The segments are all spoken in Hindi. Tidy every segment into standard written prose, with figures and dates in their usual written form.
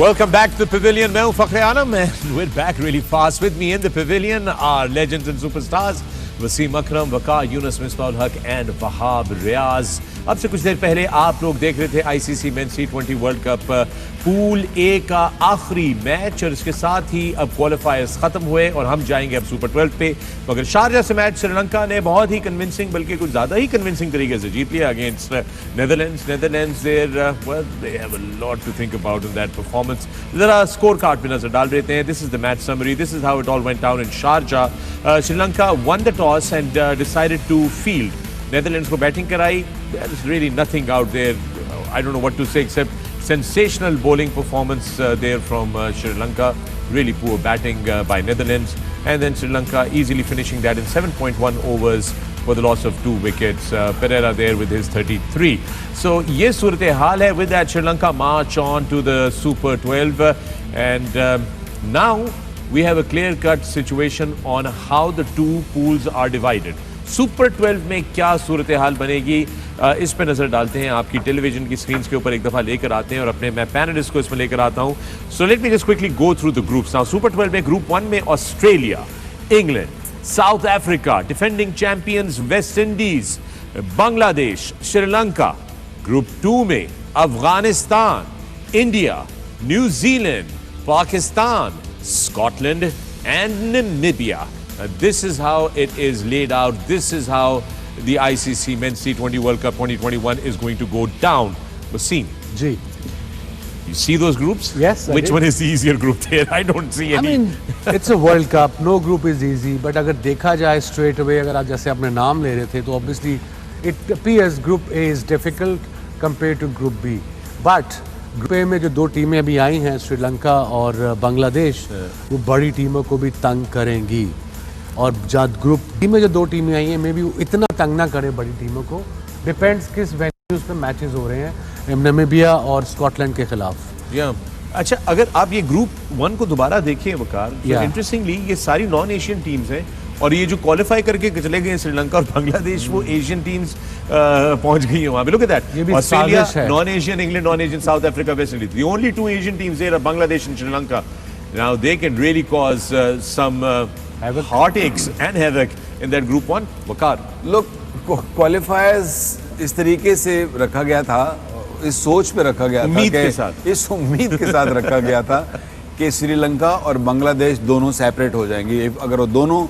Welcome back to the Pavilion. मैं हूं फखरे आलम and we're back really fast. With me in the Pavilion are legends and superstars Wasim Akram, Waqar Yunus, Misbahul हक and वहाब रियाज. अब से कुछ देर पहले आप लोग देख रहे थे ICC men's T20 world cup pool A का आखिरी मैच और इसके साथ ही अब क्वालिफायर्स खत्म हुए और हम जाएंगे अब सुपर 12 पे. मगर शारजा से मैच श्रीलंका ने बहुत ही कन्विंसिंग, बल्कि कुछ ज्यादा ही कन्विंसिंग तरीके से जीत लिया against Netherlands. They have a lot to think about in that performance. जरा स्कोर कार्ड पे नजर डाल देते हैं. This is the match summary. This is how it all went down in Sharjah. Sri Lanka won the toss and decided to field. Netherlands को बैटिंग कराई. There is really nothing out there. I don't know what to say except sensational bowling performance there from Sri Lanka. Really poor batting by Netherlands. And then Sri Lanka easily finishing that in 7.1 overs for the loss of 2 wickets. Pereira there with his 33. So, ye surat-e-hal hai. With that, Sri Lanka march on to the Super 12. And now we have a clear-cut situation on how the two pools are divided. Super 12 में क्या सूरत हाल बनेगी, इस पे नजर डालते हैं. आपकी टेलीविजन की स्क्रीन के ऊपर एक दफा लेकर आते हैं और अपने मैं पैनलिस्ट को इसमें लेकर आता हूं. So let me just quickly go through the groups now. Super 12 में ग्रुप 1 में Australia, England, south Africa, defending champions West Indies, Bangladesh, Sri Lanka. Group 2 में Afghanistan, India, New Zealand, Pakistan, Scotland and Namibia. This is how it is laid out. This is how the ICC Men's T20 World Cup 2021 is going to go down. Wasim. Ji. You see those groups? Yes. Which one is the easier group there? I don't see any. I mean, it's a World Cup. No group is easy. But अगर देखा जाए straight away, अगर आप जैसे अपने नाम ले रहे थे, तो obviously it appears Group A is difficult compared to Group B. But group A में जो 2 टीमें अभी आई हैं, श्रीलंका और बांग्लादेश, वो बड़ी टीमों को भी तंग करेंगी. और जब ग्रुप डी में जो 2 टीमें आई हैं, मे भी इतना तंग ना करे बड़ी टीमों को. डिपेंड्स किस वेन्यूज पे मैचेस हो रहे हैं नामीबिया और स्कॉटलैंड के खिलाफ. अच्छा, अगर आप ये ग्रुप 1 को दोबारा देखें वकार, तो इंटरेस्टिंगली ये सारी नॉन एशियन टीम्स हैं और ये जो क्वालिफाई करके चले गए श्रीलंका और बांग्लादेश, वो एशियन टीम्स पहुंच गई हैं वहां पे. Look at that. Australia non Asian, England non Asian, South Africa, West Indies. The only 2 Asian teams there are Bangladesh and Sri Lanka. Now they can really cause some heartaches and havoc in that group 1. Wakar, look, qualifiers इस तरीके से रखा गया था, इस सोच पे रखा गया था, इस उम्मीद के साथ रखा गया था कि श्रीलंका और बांग्लादेश दोनों सेपरेट हो जाएंगी. अगर वो दोनों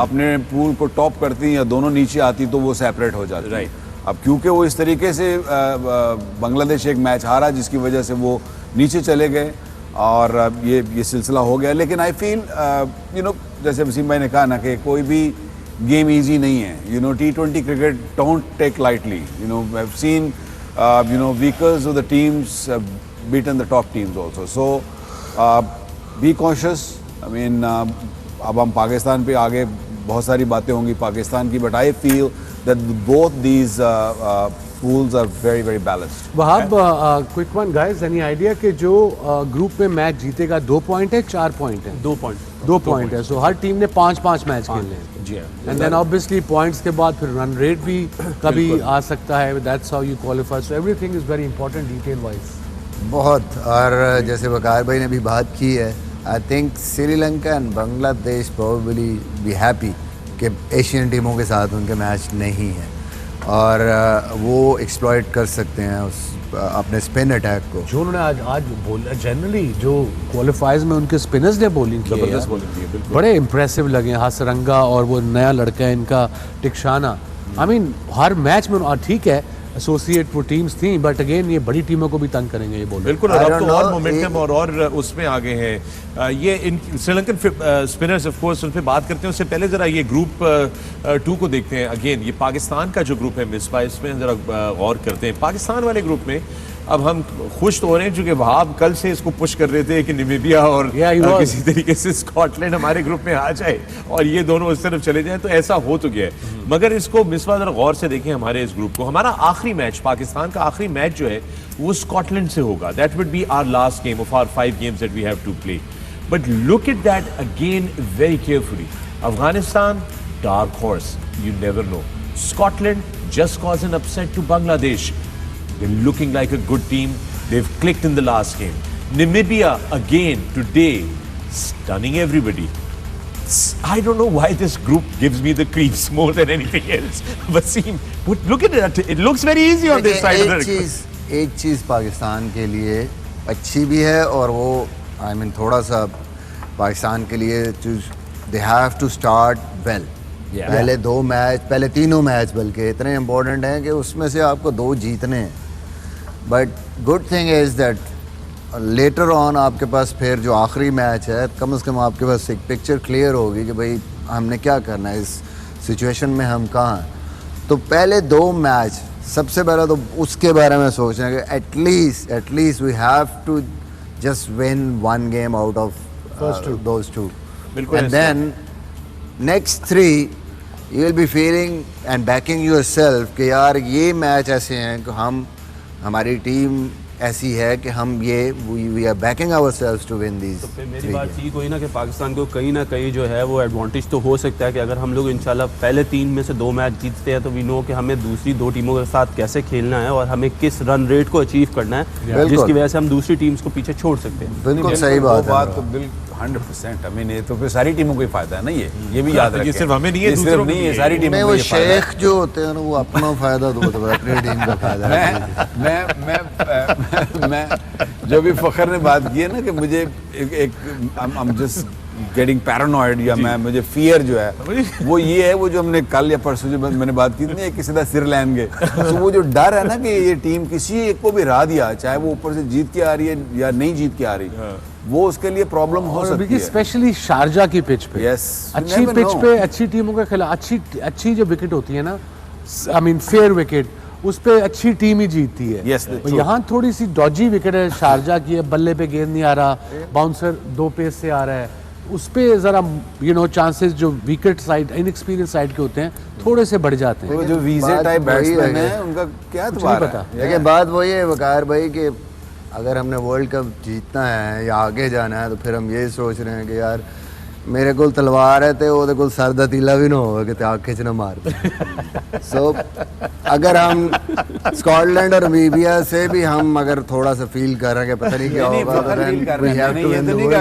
अपने पूल को टॉप करती या दोनों नीचे आती तो वो सेपरेट हो जाती. राइट. अब क्योंकि वो इस तरीके से बांग्लादेश एक मैच हारा जिसकी वजह से वो नीचे चले गए और ये सिलसिला हो गया. लेकिन आई फील जैसे वसीम भाई ने कहा ना कि कोई भी गेम इजी नहीं है. T20 cricket don't take lightly. I have seen weakers of the teams beaten the top teams also. So be cautious. I mean अब हम पाकिस्तान पे आगे बहुत सारी बातें होंगी पाकिस्तान की, but I feel that both these pools are very very balanced. Wahab, quick one guys, any idea कि जो ग्रुप में मैच जीतेगा 2 पॉइंट है, 4 पॉइंट है? 2 पॉइंट है. सो हर टीम ने 5-5 मैच खेलने हैं. जी हां. एंड देन ऑब्वियसली पॉइंट्स के बाद फिर रन रेट भी कभी आ सकता है. That's how you qualify. So everything is very important detail wise. बहुत. और जैसे वकार भाई ने भी बात की है, I think Sri Lanka and Bangladesh probably be happy कि एशियन टीमों के साथ उनके मैच नहीं है और वो एक्सप्लॉइट कर सकते हैं उस अपने स्पिन अटैक को. जो उन्होंने आज बोला, जनरली जो क्वालिफायर्स में उनके स्पिनर्स ने बॉलिंग की, जबरदस्त बॉलिंग की, बिल्कुल बड़े इंप्रेसिव लगे. हासरंगा और वो नया लड़का है इनका टिक्शाना. आई मीन हर मैच में ठीक है एसोसिएट वो टीम्स थी, बट अगेन ये बड़ी टीमों को भी तंग करेंगे ये बॉलर. बिल्कुल. अब तो और मोमेंटम और उसमें आगे हैं ये इन श्रीलंकन स्पिनर्स. ऑफ कोर्स उन पे बात करते हैं, उससे पहले जरा ये ग्रुप 2 को देखते हैं. अगेन ये पाकिस्तान का जो ग्रुप है मिसबा, इसमें जरा गौर करते हैं. पाकिस्तान वाले ग्रुप में अब हम खुश तो हो रहे हैं क्योंकि वहाब कल से इसको पुश कर रहे थे कि नामीबिया और किसी तरीके से स्कॉटलैंड हमारे ग्रुप में आ जाए और ये दोनों उस तरफ चले जाएं, तो ऐसा हो तो गया है. मगर इसको मिसबा जरा गौर से देखें हमारे इस ग्रुप को. हमारा आखिरी मैच, पाकिस्तान का आखिरी मैच जो है वो स्कॉटलैंड से होगा. That would be our last game of our 5 games that we have to play. But look at that again very carefully. Afghanistan dark horse, you never know. Scotland just caused an upset to Bangladesh. They're looking like a good team. They've clicked in the last game. Namibia again today, stunning everybody. I don't know why this group gives me the creeps more than anything else. Wasim, but look at it. It looks very easy on this side of the. एक चीज़ पाकिस्तान के लिए अच्छी भी है और वो आई मीन थोड़ा सा पाकिस्तान के लिए they have to start well. पहले 2 मैच, पहले 3 मैच बल्कि इतने इम्पोर्टेंट हैं कि उसमें से आपको 2 जीतने हैं। But good thing is that later on आपके पास फिर जो आखिरी मैच है कम से कम आपके पास एक पिक्चर क्लियर होगी कि भाई हमने क्या करना है, इस सिचुएशन में हम कहाँ हैं। तो पहले 2 मैच सबसे पहले तो उसके बारे में सोचना है कि at least we have to just win 1 game out of those two. And then next 3 you will be feeling and backing yourself कि यार ये मैच ऐसे हैं कि हमारी टीम ऐसी है कि हम ये we are backing ourselves to win these। तो फिर मेरी बात ठीक हुई ना कि पाकिस्तान को कहीं ना कहीं जो है वो एडवांटेज तो हो सकता है कि अगर हम लोग इंशाल्लाह पहले 3 में से 2 मैच जीतते हैं तो वी नो कि हमें दूसरी 2 टीमों के साथ कैसे खेलना है और हमें किस रन रेट को अचीव करना है जिसकी वजह से हम दूसरी टीम्स को पीछे छोड़ सकते हैं। बिल्कुल सही बात है। तो बिल्कुल 100%। I mean, ये तो फिर सारी टीमों को ही फायदा है ना, ये भी याद रखें। सिर्फ हमें नहीं है, ये सिर्फ नहीं है, सारी टीमों को वो ये फायदा है। शेख जो होते हैं ना वो अपना फायदा तो बताते हैं, अपनी टीम का फायदा। मैं जो भी फखर ने बात की है ना कि मुझे I'm just getting paranoid या मुझे फियर जो है वो ये है, वो जो हमने कल या परसों जो मैंने बात की थी ना कि सीधा सिर लेंगे, तो वो जो डर है ना कि ये टीम किसी एक को भी हरा दिया, चाहे वो ऊपर से जीत के आ रही है या नहीं जीत के आ रही, वो उसके लिए प्रॉब्लम हो सकती है। स्पेशली शारजा की पिच पे, अच्छी पिच पे अच्छी टीमों के खिलाफ अच्छी जो विकेट होती है ना, आई मीन फेयर विकेट, उस पे अच्छी टीम ही जीतती है। यहाँ थोड़ी सी डॉजी विकेट है शारजा की है, बल्ले पे गेंद नहीं आ रहा, बाउंसर 2 पेस से आ रहा है, उस पे जरा चांसेस जो विकेट साइड इनएक्सपीरियंस साइड के होते हैं थोड़े से बढ़ जाते हैं। वो जो वीजे टाइप बैट्समैन है उनका क्या नहीं पता। लेकिन बात वही है वकार भाई कि अगर हमने वर्ल्ड कप जीतना है या आगे जाना है तो फिर हम ये सोच रहे हैं कि यार मेरे को तलवार है तो वो कोल सर दा तीला भी ना होगा कि आंखें च ना मार दे। सो अगर हम स्कॉटलैंड और मीबिया से भी हम अगर थोड़ा सा फील कर रहे हैं कि पता नहीं क्या होगा,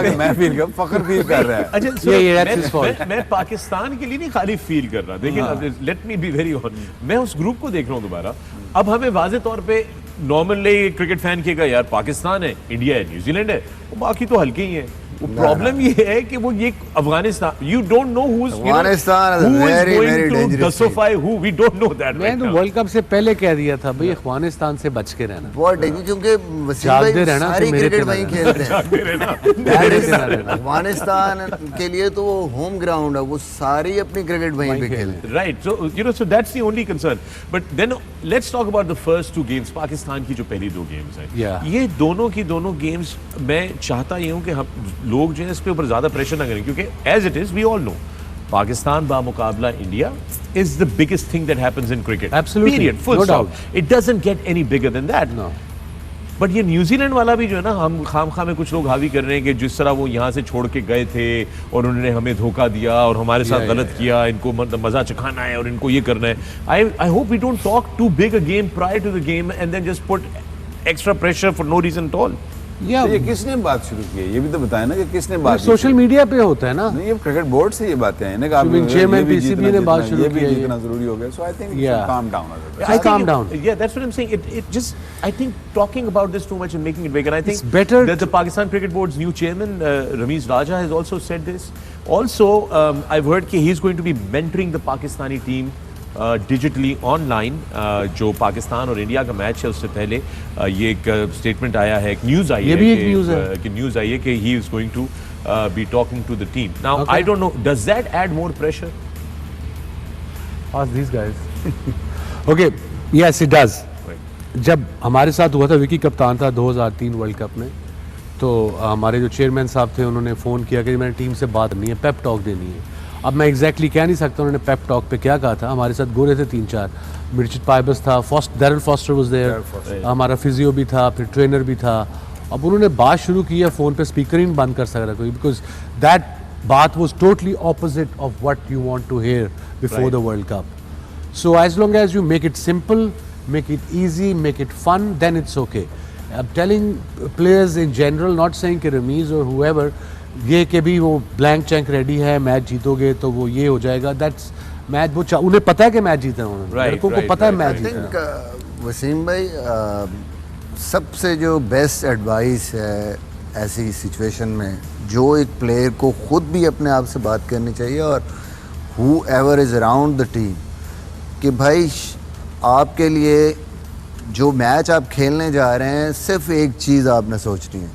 तो मैं फील कर फखर फील कर रहा है। अच्छा, मैं पाकिस्तान के लिए नहीं खाली फील कर रहा, देखिए let me be very honest, मैं उस ग्रुप को देख रहा हूँ दोबारा। अब हमें वाज़े तौर पे नॉर्मली क्रिकेट फैन कहेगा यार पाकिस्तान है, इंडिया है, न्यूजीलैंड है, बाकी तो हल्के ही हैं। वो प्रॉब्लम ये है कि वो ये Afghanistan, you don't know who is going to dusify who, we don't know that। मैं तो वर्ल्ड कप से पहले कह दिया था भाई अफगानिस्तान से बच के रहना, बहुत डेंजर, क्योंकि सारी क्रिकेट वहीं खेलते हैं। अफगानिस्तान के लिए तो वो होम ग्राउंड है, वो सारी अपनी क्रिकेट वहीं पे खेलते हैं। Right, so that's the only concern। But then let's talk about the first 2 games, Pakistan की जो पहली 2 गेम्स हैं, ये दोनों की दोनों गेम्स मैं चाहता ये हूँ कि हम लोग जो है इस पे ऊपर ज्यादा प्रेशर ना करें, क्योंकि as it is we all know Pakistan बा मुकाबला India is the biggest thing that happens in cricket, period, full stop. It doesn't get any bigger than that. But ये न्यूजीलैंड वाला भी जो है ना, हम खामखा में कुछ लोग हावी कर रहे हैं कि जिस तरह वो यहाँ से छोड़ के गए थे और उन्होंने हमें धोखा दिया और हमारे साथ गलत किया, इनको मजा चखाना है और इनको ये करना है। I hope we don't talk too big a game prior to the game and then just put extra pressure for no reason at all. तो ये किसने बात शुरू की है, ये भी तो बताया ना कि किसने बात। सोशल मीडिया पे होता है ना, नहीं, ये क्रिकेट बोर्ड से ये बातें हैं ना कि चेयरमैन पीसीबी ने बात शुरू की है, ये जितना जरूरी हो गया। So I think calm down a little bit। I calm down। Yeah, that's what I'm saying। It just, I think talking about this too much and making it big, and I think it's better that the Pakistan Cricket Board's new chairman Ramiz Raja has also said this। Also, I've heard that he's going to be mentoring the Pakistani team digitally online. जो पाकिस्तान और इंडिया का मैच है उससे पहले ये एक स्टेटमेंट आया है, एक न्यूज़ आई है कि न्यूज़ आई है कि he is going to be talking to the team. Now I don't know, does that add more pressure? Ask these guys. Okay, yes it does. जब हमारे साथ हुआ था, विकी कप्तान था 2003 वर्ल्ड कप में, तो हमारे जो चेयरमैन साहब थे उन्होंने फ़ोन किया कि मैंने टीम से बात करनी है, पेप टॉक देनी है। अब मैं एग्जैक्टली कह नहीं सकता उन्होंने पेप टॉक पे क्या कहा था। हमारे साथ गोरे थे 3-4, मिर्चित पाइबस था, डैरल फॉस्टर वाज देयर, हमारा फिजियो भी था, फिर ट्रेनर भी था। अब उन्होंने बात शुरू की है, फ़ोन पे स्पीकर ही नहीं बंद कर सकता कोई, बिकॉज दैट बात was totally opposite of what you want to hear before the world cup. So as long as you make it simple, make it easy, make it fun, then it's okay। I'm telling players in general, not saying कि रमीज or whoever, ये कि भी वो ब्लैंक चेक रेडी है, मैच जीतोगे तो वो ये हो जाएगा, दैट्स मैच वो उन्हें पता है कि मैच जीतना है, उन्होंने Right, लड़कों को right, पता है right, मैच right. जीतना है। वसीम भाई सबसे जो बेस्ट एडवाइस है ऐसी सिचुएशन में, जो एक प्लेयर को खुद भी अपने आप से बात करनी चाहिए और who ever is around the team, कि भाई आपके लिए जो मैच आप खेलने जा रहे हैं सिर्फ एक चीज़ आपने सोचनी है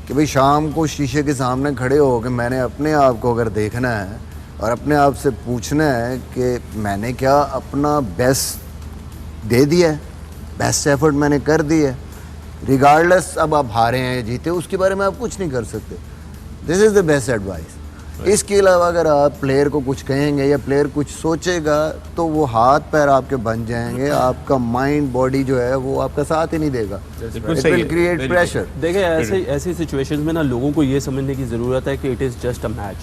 कि भाई शाम को शीशे के सामने खड़े हो के मैंने अपने आप को अगर देखना है और अपने आप से पूछना है कि मैंने क्या अपना बेस्ट दे दिया है, बेस्ट एफर्ट मैंने कर दिया है, रिगार्डलेस अब आप हारे हैं जीते उसके बारे में आप कुछ नहीं कर सकते। This is the best advice. इसके अलावा अगर आप प्लेयर को कुछ कहेंगे या प्लेयर कुछ सोचेगा तो वो हाथ पैर आपके बन जाएंगे, आपका माइंड बॉडी जो है वो आपका साथ ही नहीं देगा, इट विल क्रिएट प्रेशर। देखिए ऐसी सिचुएशंस में ना लोगों को ये समझने की ज़रूरत है कि it is just a match.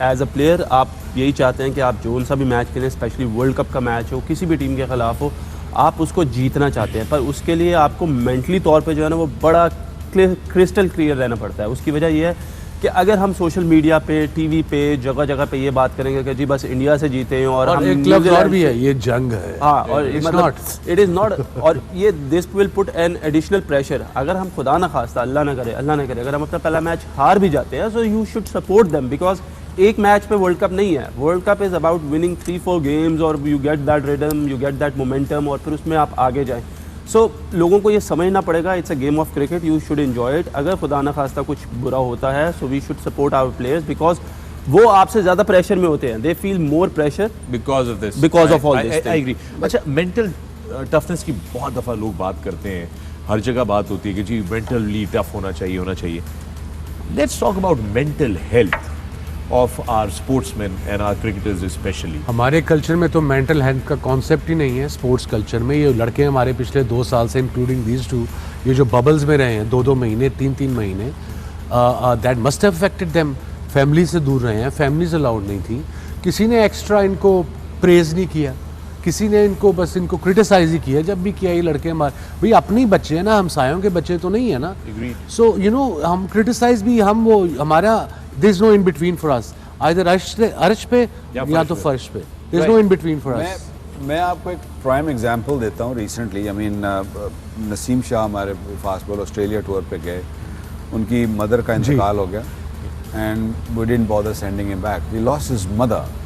As a player आप यही चाहते हैं कि आप जो सा भी मैच खेलें, स्पेशली वर्ल्ड कप का मैच हो, किसी भी टीम के ख़िलाफ़ हो, आप उसको जीतना चाहते हैं, पर उसके लिए आपको मेंटली तौर पे जो है ना वो बड़ा क्रिस्टल क्लियर रहना पड़ता है। उसकी वजह यह है कि अगर हम सोशल मीडिया पे, टीवी पे, जगह जगह पे ये बात करेंगे कि जी बस इंडिया से जीते हैं और हम एक लफ्ज़ और भी है, ये जंग है। हाँ, और मतलब इट इज़ नॉट, और ये this will put an additional pressure. अगर हम खुदा ना खास्ता, अल्लाह ना करे अगर हम अपना पहला मैच हार भी जाते हैं, so you should support them, because एक मैच पे वर्ल्ड कप नहीं है। World cup is about winning 3-4 games और you get that rhythm, you get that momentum, और फिर उसमें आप आगे जाएं। सो लोगों को ये समझना पड़ेगा, it's a game of cricket, you should enjoy it. अगर खुदा न खास्ता कुछ बुरा होता है, so we should support our players, because वो आपसे ज़्यादा प्रेशर में होते हैं, they feel more pressure because of this, because of all this. I agree. अच्छा, मेंटल टफनेस की बहुत दफ़ा लोग बात करते हैं, हर जगह बात होती है कि जी मेंटली टफ होना चाहिए। Let's talk about mental health of our sportsman and our cricketers specially. हमारे कल्चर में तो मेंटल हेल्थ का कॉन्सेप्ट ही नहीं है। स्पोर्ट्स कल्चर में ये लड़के हमारे पिछले 2 साल से, इंक्लूडिंग दीज टू, ये जो बबल्स में रहे हैं 2-2 महीने, 3-3 महीने, that must have affected them. Family से दूर रहे हैं, फैमिलीज अलाउड नहीं थी, किसी ने एक्स्ट्रा इनको प्रेज नहीं किया, किसी ने इनको बस इनको क्रिटिसाइज ही किया। जब भी किया ये लड़के हमारे, भाई अपने ही बच्चे हैं ना, हमसायों के बच्चे तो नहीं है ना। सो यू नो हम क्रिटिसाइज भी, हम वो हमारा there is no in between for us, either अर्श पे या तो फर्श पे, there is no in between for us. मैं आपको एक प्राइम एग्जांपल देता हूँ। Recently I mean Naseem Shah हमारे फास्ट बॉल ऑस्ट्रेलिया टूर पे गए, उनकी मदर का इंतकाल हो गया and we didn't bother sending him back, we lost his mother.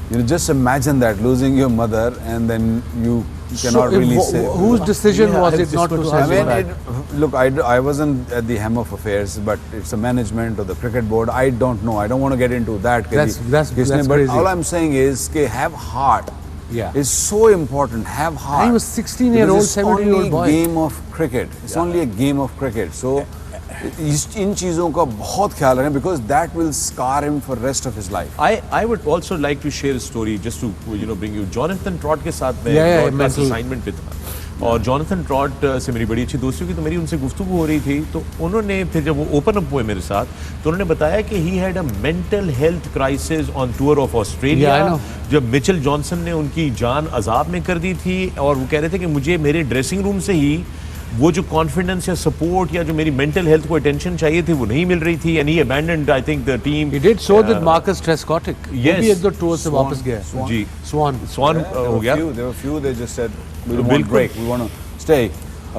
You know, just imagine that, losing your mother and then you cannot really say. Whose decision was it not to send him back? Look, I wasn't at the hem of affairs, but it's a management of the cricket board. I don't know. I don't want to get into that. That's but crazy. all I'm saying is, have heart. Yeah. It's so important. Have heart. He was 16-year-old, 17-year-old boy. It's only a game of cricket. It's only a game of cricket. So. इन चीज़ों का बहुत ख्याल रखें because that will scar him for rest of his life. I would also like to share a story just to bring you Jonathan Trott के साथ में assignment पे था, और Jonathan Trott से मेरी बड़ी अच्छी दोस्ती की, तो मेरी उनसे गुफ्तगू हो रही थी, तो उन्होंने फिर जब वो ओपन अप हुए मेरे साथ, तो उन्होंने बताया कि he had a mental health crisis on tour of Australia, जब मिचेल जॉनसन ने उनकी जान अजाब में कर दी थी, और वो कह रहे थे कि मुझे मेरे ड्रेसिंग रूम से ही वो जो कॉन्फिडेंस या सपोर्ट या जो मेरी मेंटल हेल्थ को अटेंशन चाहिए थी वो नहीं मिल रही थी, and he abandoned I think the team. He did so with Marcus Trescothick. Yes. भी एक दो टूर से वापस गया। जी, Swan हो गया। There were few they just said we want break, we want to stay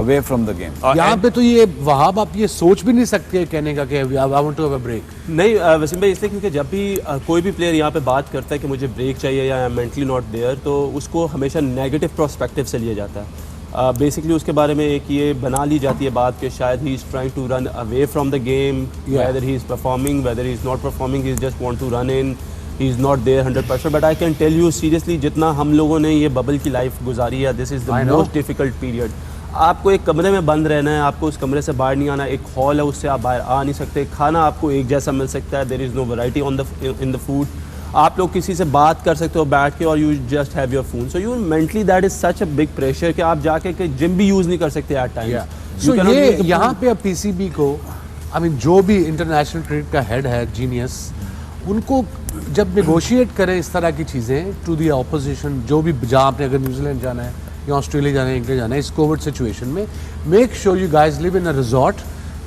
away from the game. यहाँ पे तो ये वहाब आप ये सोच भी नहीं सकते कहने का कि I want to have a break. नहीं वसीम भाई, इसलिए क्योंकि जब भी कोई भी प्लेयर यहाँ पे बात करता है कि मुझे ब्रेक चाहिए या मेंटली नॉट देयर, तो उसको हमेशा नेगेटिव प्रोस्पेक्टिव से लिया जाता है। बेसिकली उसके बारे में एक ये बना ली जाती है बात कि शायद he is trying to run away from the game, whether he is performing, whether he is not performing, he just want to run in, he is not there 100%। But I can tell you seriously, जितना हम लोगों ने ये बबल की लाइफ गुजारी है, this is the most difficult period. आपको एक कमरे में बंद रहना है, आपको उस कमरे से बाहर नहीं आना, एक हॉल है उससे आप बाहर आ नहीं सकते, खाना आपको एक जैसा मिल सकता है, there is no variety in the food, आप लोग किसी से बात कर सकते हो बैठ के, और you just have your phone, so you mentally that is such a big pressure कि आप जाके जिम भी यूज नहीं कर सकते एट टाइम्स। सो ये यहाँ पे अब पीसीबी को, आई मीन जो भी इंटरनेशनल क्रिकेट का हेड है, जीनियस, उनको जब नेगोशिएट करें इस तरह की चीज़ें टू दी ऑपोजिशन, जो भी जहाँ आपने अगर न्यूजीलैंड जाना है या ऑस्ट्रेलिया जाना है, इंग्लैंड जाना है इस कोविड सिचुएशन में, make sure you guys live in a resort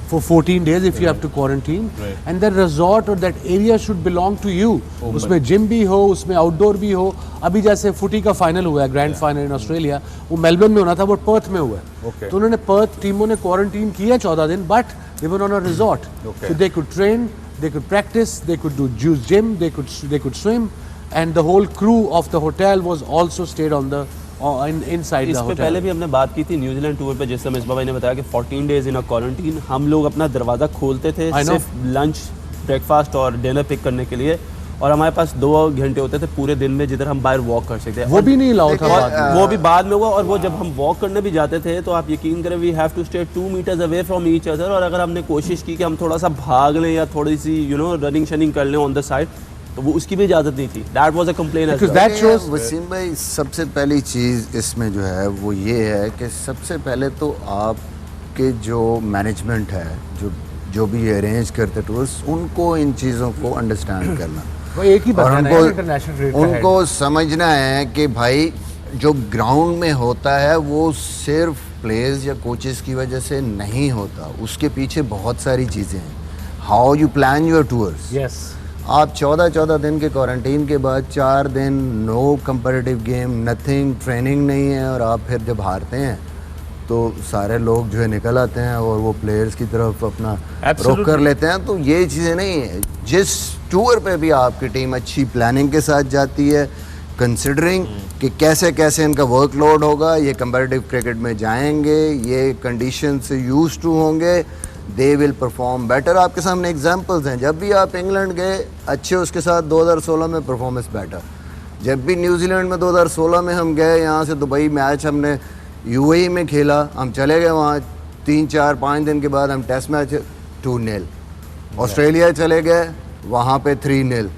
for 14 days if you have to quarantine, and that resort or that area should belong to you. उसमें जिम भी हो, उसमें आउटडोर भी हो. अभी जैसे फुटी का फाइनल हुआ है, ग्रैंड फाइनल इन ऑस्ट्रेलिया, वो मेलबर्न में होना था, वो पर्थ में हुआ है. तो उन्होंने पर्थ टीमों ने क्वारंटीन किया 14 दिन, but they were on a resort, so they could train, they could practice, they could do gym, they could swim, and the whole crew of the hotel was also stayed on the inside the hotel. पहले भी हमने बात की थी न्यूजीलैंड टूर पे, जिससे मिसबा भाई ने बताया कि 14 डेज इन अ क्वारंटीन हम लोग अपना दरवाज़ा खोलते थे सिर्फ लंच, ब्रेकफास्ट और डिनर पिक करने के लिए, और हमारे पास 2 घंटे होते थे पूरे दिन में जिधर हम बाहर वॉक कर सकते हैं. वो भी नहीं अलाउ था, वो भी बाद में हुआ. और वो जब हम वॉक करने भी जाते थे तो आप यकीन करें we have to stay 2 metres away from each other, और अगर हमने कोशिश की कि हम थोड़ा सा भाग लें या थोड़ी सी रनिंग शनिंग कर लें ऑन द साइड, तो वो उसकी भी इजाजत नहीं थी. That was a complain as well. Waseem भाई, सबसे पहली चीज़ इसमें जो है वो ये है कि सबसे पहले तो आपके जो मैनेजमेंट है, जो भी अरेंज करते टूर्स, उनको इन चीज़ों को अंडरस्टैंड करना, वो एक ही बात है, उनको समझना है कि भाई जो ग्राउंड में होता है वो सिर्फ प्लेयर्स या कोचेस की वजह से नहीं होता, उसके पीछे बहुत सारी चीज़ें हैं. How you plan your tours. Yes, आप 14 दिन के क्वारंटीन के बाद 4 दिन no comparative game, nothing, training नहीं है, और आप फिर जब हारते हैं तो सारे लोग जो है निकल आते हैं और वो प्लेयर्स की तरफ अपना रुख कर लेते हैं. तो ये चीज़ें नहीं है. जिस टूर पे भी आपकी टीम अच्छी प्लानिंग के साथ जाती है, कंसिडरिंग कि कैसे कैसे इनका वर्कलोड होगा, ये कंपैरेटिव क्रिकेट में जाएंगे, ये कंडीशन से यूज टू होंगे, दे विल परफॉर्म बेटर. आपके सामने एग्जांपल्स हैं. जब भी आप इंग्लैंड गए अच्छे, उसके साथ 2016 में परफॉर्मेंस बेटर. जब भी न्यूजीलैंड में 2016 में हम गए, यहाँ से दुबई मैच हमने यूएई में खेला, हम चले गए वहाँ 3, 4, 5 दिन के बाद हम टेस्ट मैच 2-0. ऑस्ट्रेलिया चले गए, वहाँ पे 3-0.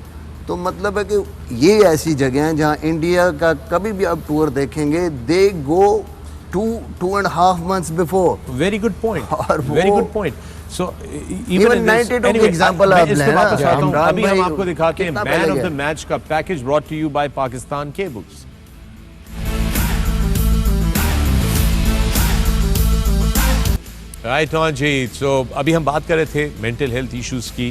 तो मतलब है कि ये ऐसी जगह हैं जहाँ इंडिया का कभी भी आप टूर देखेंगे, दे गो 2.5 months before. Very good point. Very good point. So even 92 anyway, example आप लें ना. अभी हम आपको दिखा के मैन ऑफ द मैच का package brought to you by Pakistan Cables. Right on जी. So अभी हम बात कर रहे थे मेंटल हेल्थ इश्यूज की,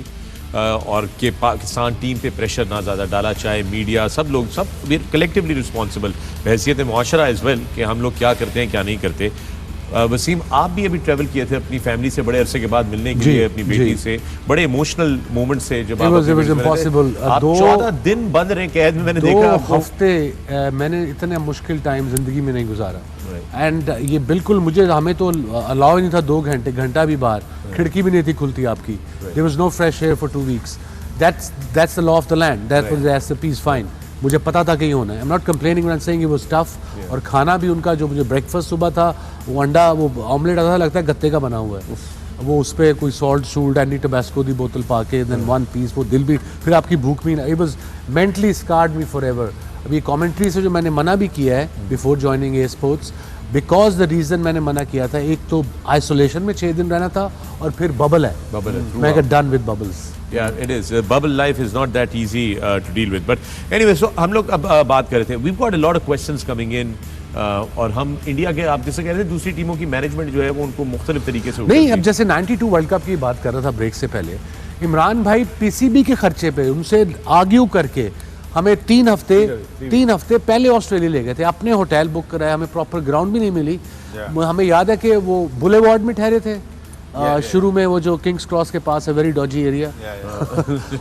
और कि पाकिस्तान टीम पे प्रेशर ना ज़्यादा डाला, चाहे मीडिया, सब लोग, सब कलेक्टिवली रिस्पॉन्सिबल बहैसियत मुआशरा एज वेल कि हम लोग क्या करते हैं क्या नहीं करते. वसीम, आप भी अभी ट्रैवल किए थे अपनी फैमिली से बड़े अरसे के बाद मिलने के लिए, अपनी बेटी से, बड़े इमोशनल मोमेंट से जब आप 14 दिन बंद रहे कैद में. मैंने देखा 2 हफ्ते मैंने इतना मुश्किल टाइम जिंदगी में नहीं गुजारा. एंड ये बिल्कुल मुझे, हमें तो अलाउ ही नहीं था 2 घंटा भी बाहर, खिड़की भी नहीं थी खुलती आपकी. There was no fresh air for 2 weeks. That's the law of the land. That was the SOPs. Fine, मुझे पता था कि ये होना है. I am not complaining when I am saying it was tough. और खाना भी उनका, जो मुझे ब्रेकफास्ट सुबह था, वो अंडा, वो ऑमलेट ऐसा लगता है गत्ते का बना हुआ है. वो उस पर कोई सॉल्ट शूल्ड एंडी टबैस्को दी बोतल पा के, देन 1 piece, वो दिल भी, फिर आपकी भूख भी ना. It was mentally scarred me forever. अभी कमेंट्री से जो मैंने मना भी किया है before joining a sports, because the reason मैंने मना किया था, एक तो आइसोलेशन में 6 दिन रहना था, और फिर बबल है. मैं get done with bubbles. Yeah, it is. Bubble life is not that easy to deal with. But anyway, so हम लोग अब बात कर रहे थे. We've got a lot of questions coming in. और हम इंडिया के, आप जैसे कह रहे थे, दूसरी टीमों की मैनेजमेंट जो है वो उनको मुख्तलिफ तरीके से नहीं. अब जैसे 92 वर्ल्ड कप की बात कर रहा था ब्रेक से पहले, इमरान भाई पीसीबी के खर्चे पे उनसे आर्ग्यू करके हमें 3 हफ्ते पहले ऑस्ट्रेलिया ले गए थे. अपने होटल बुक कराया, हमें प्रॉपर ग्राउंड भी नहीं मिली. हमें याद है कि वो बुलेवार्ड में ठहरे थे शुरू में, वो जो किंग्स क्रॉस के पास है, वेरी डॉजी एरिया,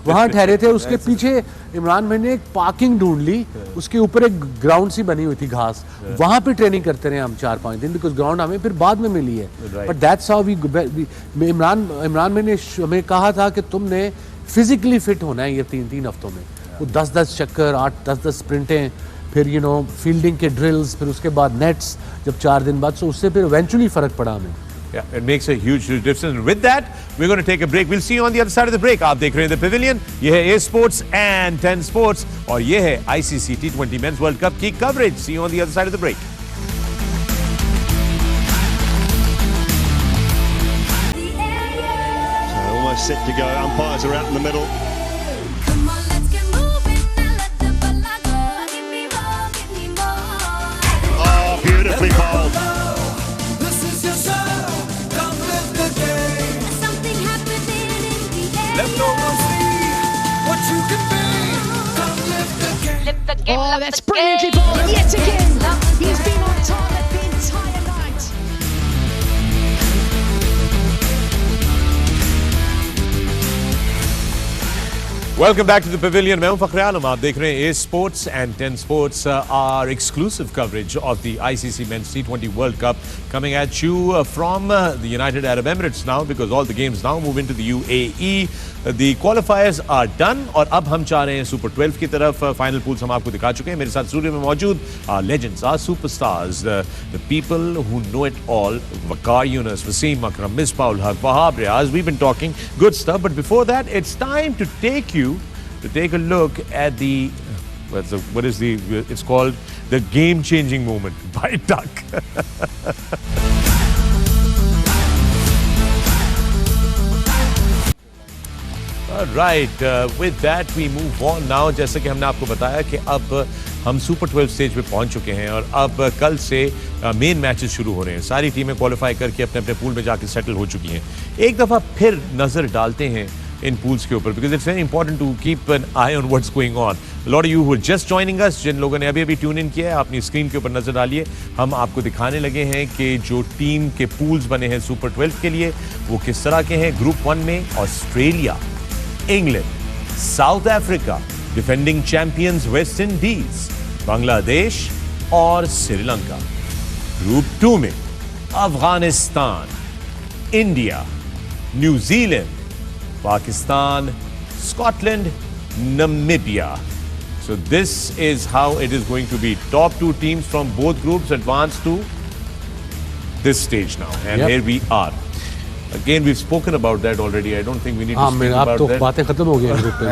वहाँ ठहरे थे. उसके पीछे इमरान भाई ने एक पार्किंग ढूंढ ली, उसके ऊपर एक ग्राउंड सी बनी हुई थी घास, वहाँ पे ट्रेनिंग करते रहे हम 4-5 दिन, बिकॉज ग्राउंड हमें फिर बाद में मिली है. But that's how we. Imran भाई ने हमें कहा था कि तुमने फिजिकली फिट होना है ये 3 हफ्तों में. वो 10 चक्कर, 8-10 स्प्रिंटें, फिर फील्डिंग के ड्रिल्स, फिर उसके बाद नेट्स जब 4 दिन बाद, सो उससे फिर इवेंचुअली फर्क पड़ा हमें. Yeah, it makes a huge difference. And with that, we're going to take a break. We'll see you on the other side of the break. आप देख रहे हैं The Pavilion. ये है A Sports and 10 Sports, और ये है ICC T20 Men's World Cup की coverage. See you on the other side of the break. So almost set to go. Umpires are out in the middle. Come on, let's get moving and let the ball go. Give me more, give me more. Oh, beautifully Oh, that's brilliantly bowled. And yet again, he's been on target the entire night. Welcome back to the pavilion. मैं हूं फखरे आलम. आप देख रहे हैं A Sports and 10 Sports, our exclusive coverage of the ICC Men's T20 World Cup, coming at you from the United Arab Emirates now, because all the games now move into the UAE. The qualifiers are done और अब हम चाह रहे हैं Super 12 की तरफ. Final pools हम आपको दिखा चुके हैं. मेरे साथ स्टूडियो में मौजूद our legends, our superstars, the people who know it all. Waqar Yunus, Wasim Akram, Misbah-ul Haq, Wahab Riaz. We've been talking good stuff, but before that, it's time to take a look at the it's called the game-changing moment by Duck. Right, with that we move on now. जैसे कि हमने आपको बताया कि अब हम सुपर 12 स्टेज पे पहुंच चुके हैं और अब कल से मेन मैचेस शुरू हो रहे हैं. सारी टीमें क्वालिफाई करके अपने अपने पूल में जाके सेटल हो चुकी हैं. एक दफ़ा फिर नज़र डालते हैं इन पूल्स के ऊपर, because it's very important to keep an eye on what's going on. Lot of you who just joining us, जिन लोगों ने अभी अभी ट्यून इन किया है, अपनी स्क्रीन के ऊपर नजर डालिए. हम आपको दिखाने लगे हैं कि जो टीम के पूल्स बने हैं सुपर 12 के लिए वो किस तरह के हैं. ग्रुप 1 में Australia, England, south Africa, defending champions West Indies, Bangladesh और श्रीलंका. ग्रुप 2 में Afghanistan, India, New Zealand, Pakistan, Scotland, Namibia. So this is how it is going to be. Top 2 teams from both groups advance to this stage now. And here we are. Again, we've spoken about that already. I don't think we need to speak about that. अब तो बातें खत्म हो गई ग्रुप पे.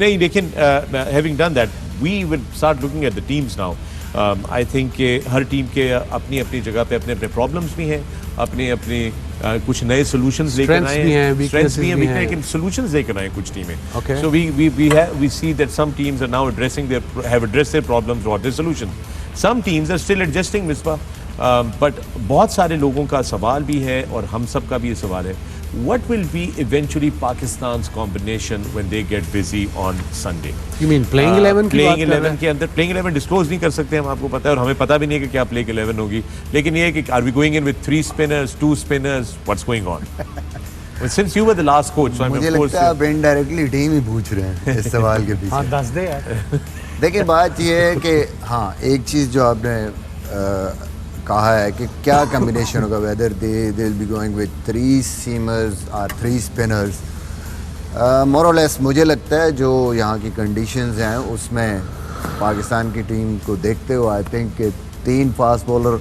नहीं, लेकिन having done that, we will start looking at the teams now. I think her team के अपनी अपनी जगह पे अपने अपने प्रॉब्लम्स भी हैं, अपने अपने कुछ नए सॉल्यूशंस लेकर आए हैं, स्ट्रेंथ्स भी हैं, लेकिन सॉल्यूशंस लेकर आए कुछ टीमें. So we see that some teams are now have addressed their problems or their solutions. Some teams are still adjusting, Misbah. But बहुत सारे लोगों का सवाल भी है और हम सब का भी ये सवाल है. What will be eventually Pakistan's combination when they get busy on Sunday? You mean playing 11 की बात कर रहे हैं? के अंदर playing 11 disclose नहीं कर सकते हम, आपको पता है, और हमें पता भी नहीं है कि क्या playing 11 होगी. लेकिन ये है कि are we going in with 3 spinners, 2 spinners? What's going on? Well, since you were the last coach, so I'm मुझे of course. लगता है आप इनडायरेक्टली टीम ही पूछ रहे हैं इस सवाल के पीछे. हाँ, दस दे यार. देखिए बात ये है कि हाँ, एक चीज़ जो आपने कहा है कि क्या कम्बिनेशन होगा, whether they will be going with 3 seamers और 3 स्पिनर्स. मोर और लेस मुझे लगता है जो यहाँ की कंडीशंस हैं उसमें पाकिस्तान की टीम को देखते हुए आई थिंक कि 3 फास्ट बॉलर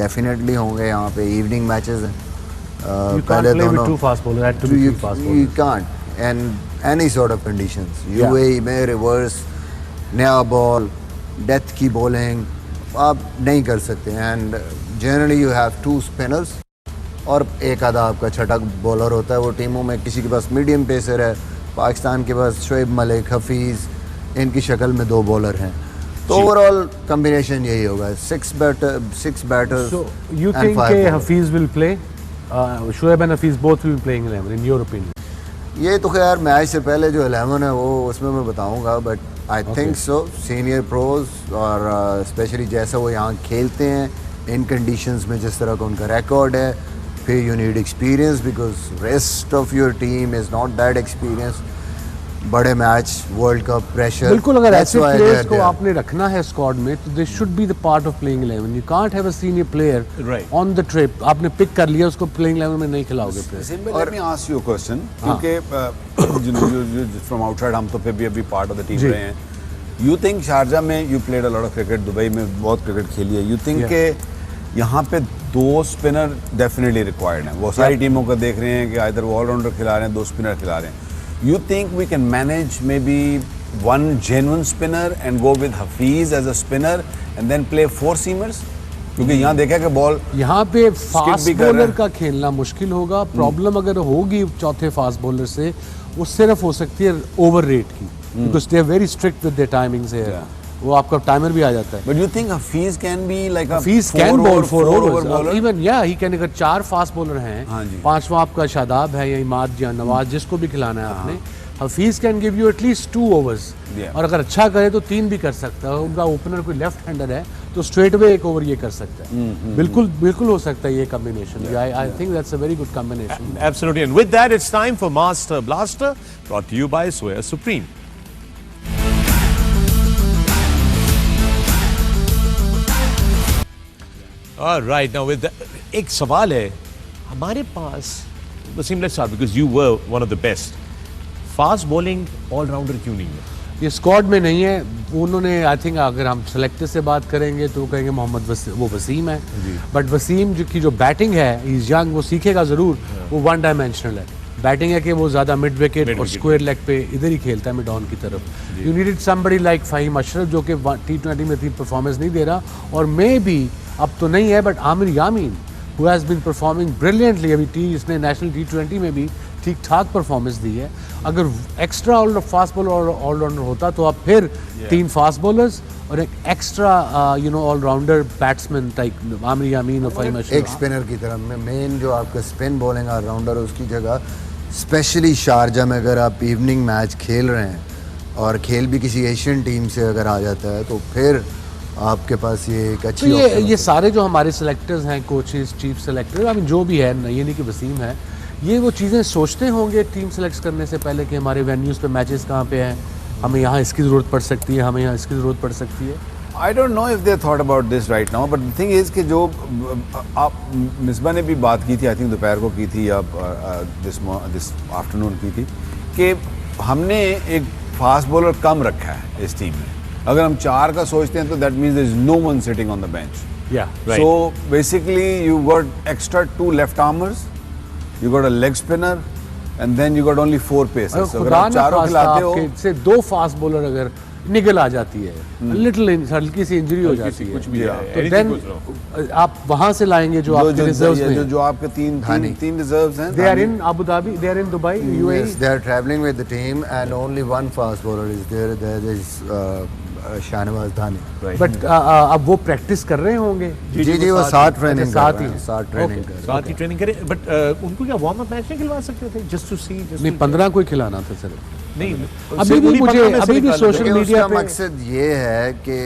डेफिनेटली होंगे. यहाँ पे इवनिंग मैचेस हैं. पहले दोनों 2 fast bowler, had to be 3 fast bowler. You can't, and any sort of conditions. UAE में रिवर्स, नया बॉल, डेथ की बॉलिंग आप नहीं कर सकते. And generally you have 2 spinners और एक आधा आपका छठा बॉलर होता है. वो टीमों में किसी के पास मीडियम पेसर है, पाकिस्तान के पास शोएब मलिक, हफीज़, इनकी शक्ल में 2 बॉलर हैं. तो ओवरऑल कम्बिनेशन यही होगा, 6 batters. So you think Hafiz will play? Shoaib and Hafiz both will be playing 11 in your opinion? ये तो खैर मैच से पहले जो 11 है वो उसमें मैं बताऊंगा, but I think so senior pros और स्पेशली जैसा वो यहाँ खेलते हैं इन कंडीशंस में, जिस तरह का उनका रिकॉर्ड है, फिर you need experience because rest of your team is not that experience. बड़े मैच, वर्ल्ड कप, प्रेशर. बिल्कुल, अगर ऐसे प्लेयर्स को आपने रखना है स्क्वाड में तो they should be the part of playing 11. You can't have a senior player on the trip. आपने पिक कर लिया उसको, प्लेइंग 11 में नहीं खिलाओगे प्लेयर. और मी आस्क यू क्वेश्चन, क्योंकि फ्रॉम आउटसाइड हम तो फिर भी अभी पार्ट ऑफ द टीम रहे हैं. यू थिंक शारजा में you played a lot of cricket, Dubai में बहुत क्रिकेट खेली है, यू थिंक के यहाँ पे 2 स्पिनर डेफिनेटली रिक्वायर्ड हैं. वो सारी टीमों को देख रहे हैं कि आइदर वो ऑलराउंडर खिला रहे हैं, 2 स्पिनर खिला रहे हैं. You think we can manage maybe 1 genuine spinner and go with Hafiz as a spinner and then play 4 seamers? क्योंकि यहाँ देखा कि बॉल यहाँ पे फास्ट बॉलर का खेलना मुश्किल होगा. प्रॉब्लम अगर होगी चौथे फास्ट बॉलर से, वो सिर्फ हो सकती है ओवर रेट की, because they are very strict with their timings here. वो आपका टाइमर भी आ जाता है. But you think Hafiz can be like a Hafiz can bowl 4 overs. Even he can. अगर 4 फास्ट बॉलर हैं, 5वां आपका शादाब है या इमाद या नवाज, जिसको भी खिलाना है आपने, Hafeez can give you at least 2 overs Yeah. और अगर अच्छा करे तो 3 भी कर सकता है। उनका ओपनर कोई लेफ्ट हैंडर है तो स्ट्रेट अवे 1 ओवर ये कर सकता है। बिल्कुल हो सकता है ये combination. I think that's a very good combination. Absolutely. And with that, it's time for Master Blaster, brought to you by Swear Supreme. All right, now with that, एक सवाल है हमारे पास, Wasim, let's start because you were one of the best. Fast bowling allrounder क्यों नहीं है? ये स्क्वाड में नहीं है। उन्होंने आई थिंक अगर हम सेलेक्टर से बात करेंगे तो वो कहेंगे मोहम्मद वो वसीम है, बट वसीम की जो बैटिंग है, इज यंग, वो सीखेगा ज़रूर। वो 1 डायमेंशनल है। बैटिंग है कि वो ज़्यादा मिड विकेट और स्क्वायर लेग पे इधर ही खेलता है, मिड ऑन की तरफ। You needed somebody like Faheem Ashraf जो कि T20 में इतनी परफॉर्मेंस नहीं दे रहा, और मे बी अब तो नहीं है, but Amir Yamin who has been performing brilliantly. अभी इसने नेशनल T20 में भी ठीक ठाक परफॉर्मेंस दी है। अगर एक्स्ट्रा फास्ट बॉलर ऑलराउंडर होता तो अब फिर 3 फास्ट बॉलर्स और एक extra allrounder batsman type Aamir Yamin और फ़हीम अशरफ। एक स्पिनर की तरह में मेन जो आपका स्पिन बॉलिंग ऑलराउंडर है उसकी जगह, स्पेशली शारजा में अगर आप इवनिंग मैच खेल रहे हैं और खेल भी किसी एशियन टीम से अगर आ जाता है तो फिर आपके पास ये एक अच्छी तो ये सारे जो हमारे सेलेक्टर्स हैं, coaches, chief selector, I mean जो भी है, ये नहीं कि वसीम है, ये वो चीज़ें सोचते होंगे टीम सेलेक्ट करने से पहले कि हमारे वेन्यूज़ पे मैचेस कहाँ पे हैं, हमें यहाँ इसकी ज़रूरत पड़ सकती है, हमें यहाँ इसकी ज़रूरत पड़ सकती है। I don't know if they thought about this right now, but the thing is कि जो आप मिसबा ने भी बात की थी, आई थिंक दोपहर को की थी या दिस आफ्टरनून की थी, कि हमने एक फास्ट बॉलर कम रखा है इस टीम में। अगर हम 4 का सोचते हैं तो that means there is no one sitting on the bench. right. So basically you got extra 2 left armers, you got a leg spinner, and then you got only 4 pacers. So अगर आप चारों खिलाते हो, से 2 फास्ट बॉलर अगर निकल आ जाती है, लिटिल हल्की सी इंजरी हो जाती है, कुछ भी है, तो anything देन goes wrong. आप वहां से लाएंगे जो आपके रिजर्व्स में। जो आपके तीन रिजर्व्स हैं, they are in Abu Dhabi, they are in Dubai, UAE. Yes, they are traveling with the team and only one fast bowler is there. There is Shahnawaz Dhani. But अब वो प्रैक्टिस कर रहे होंगे। जी वो साथ ट्रेनिंग साथ ही साथ ट्रेनिंग करें, बट उनको क्या वार्म अप मैच नहीं खिलवा सकते थे जस्ट टू सी? नहीं, 15 को ही खिलाना था सिर्फ। नहीं, अभी भी मुझे अभी भी सोशल उसका मीडिया पे मकसद ये है कि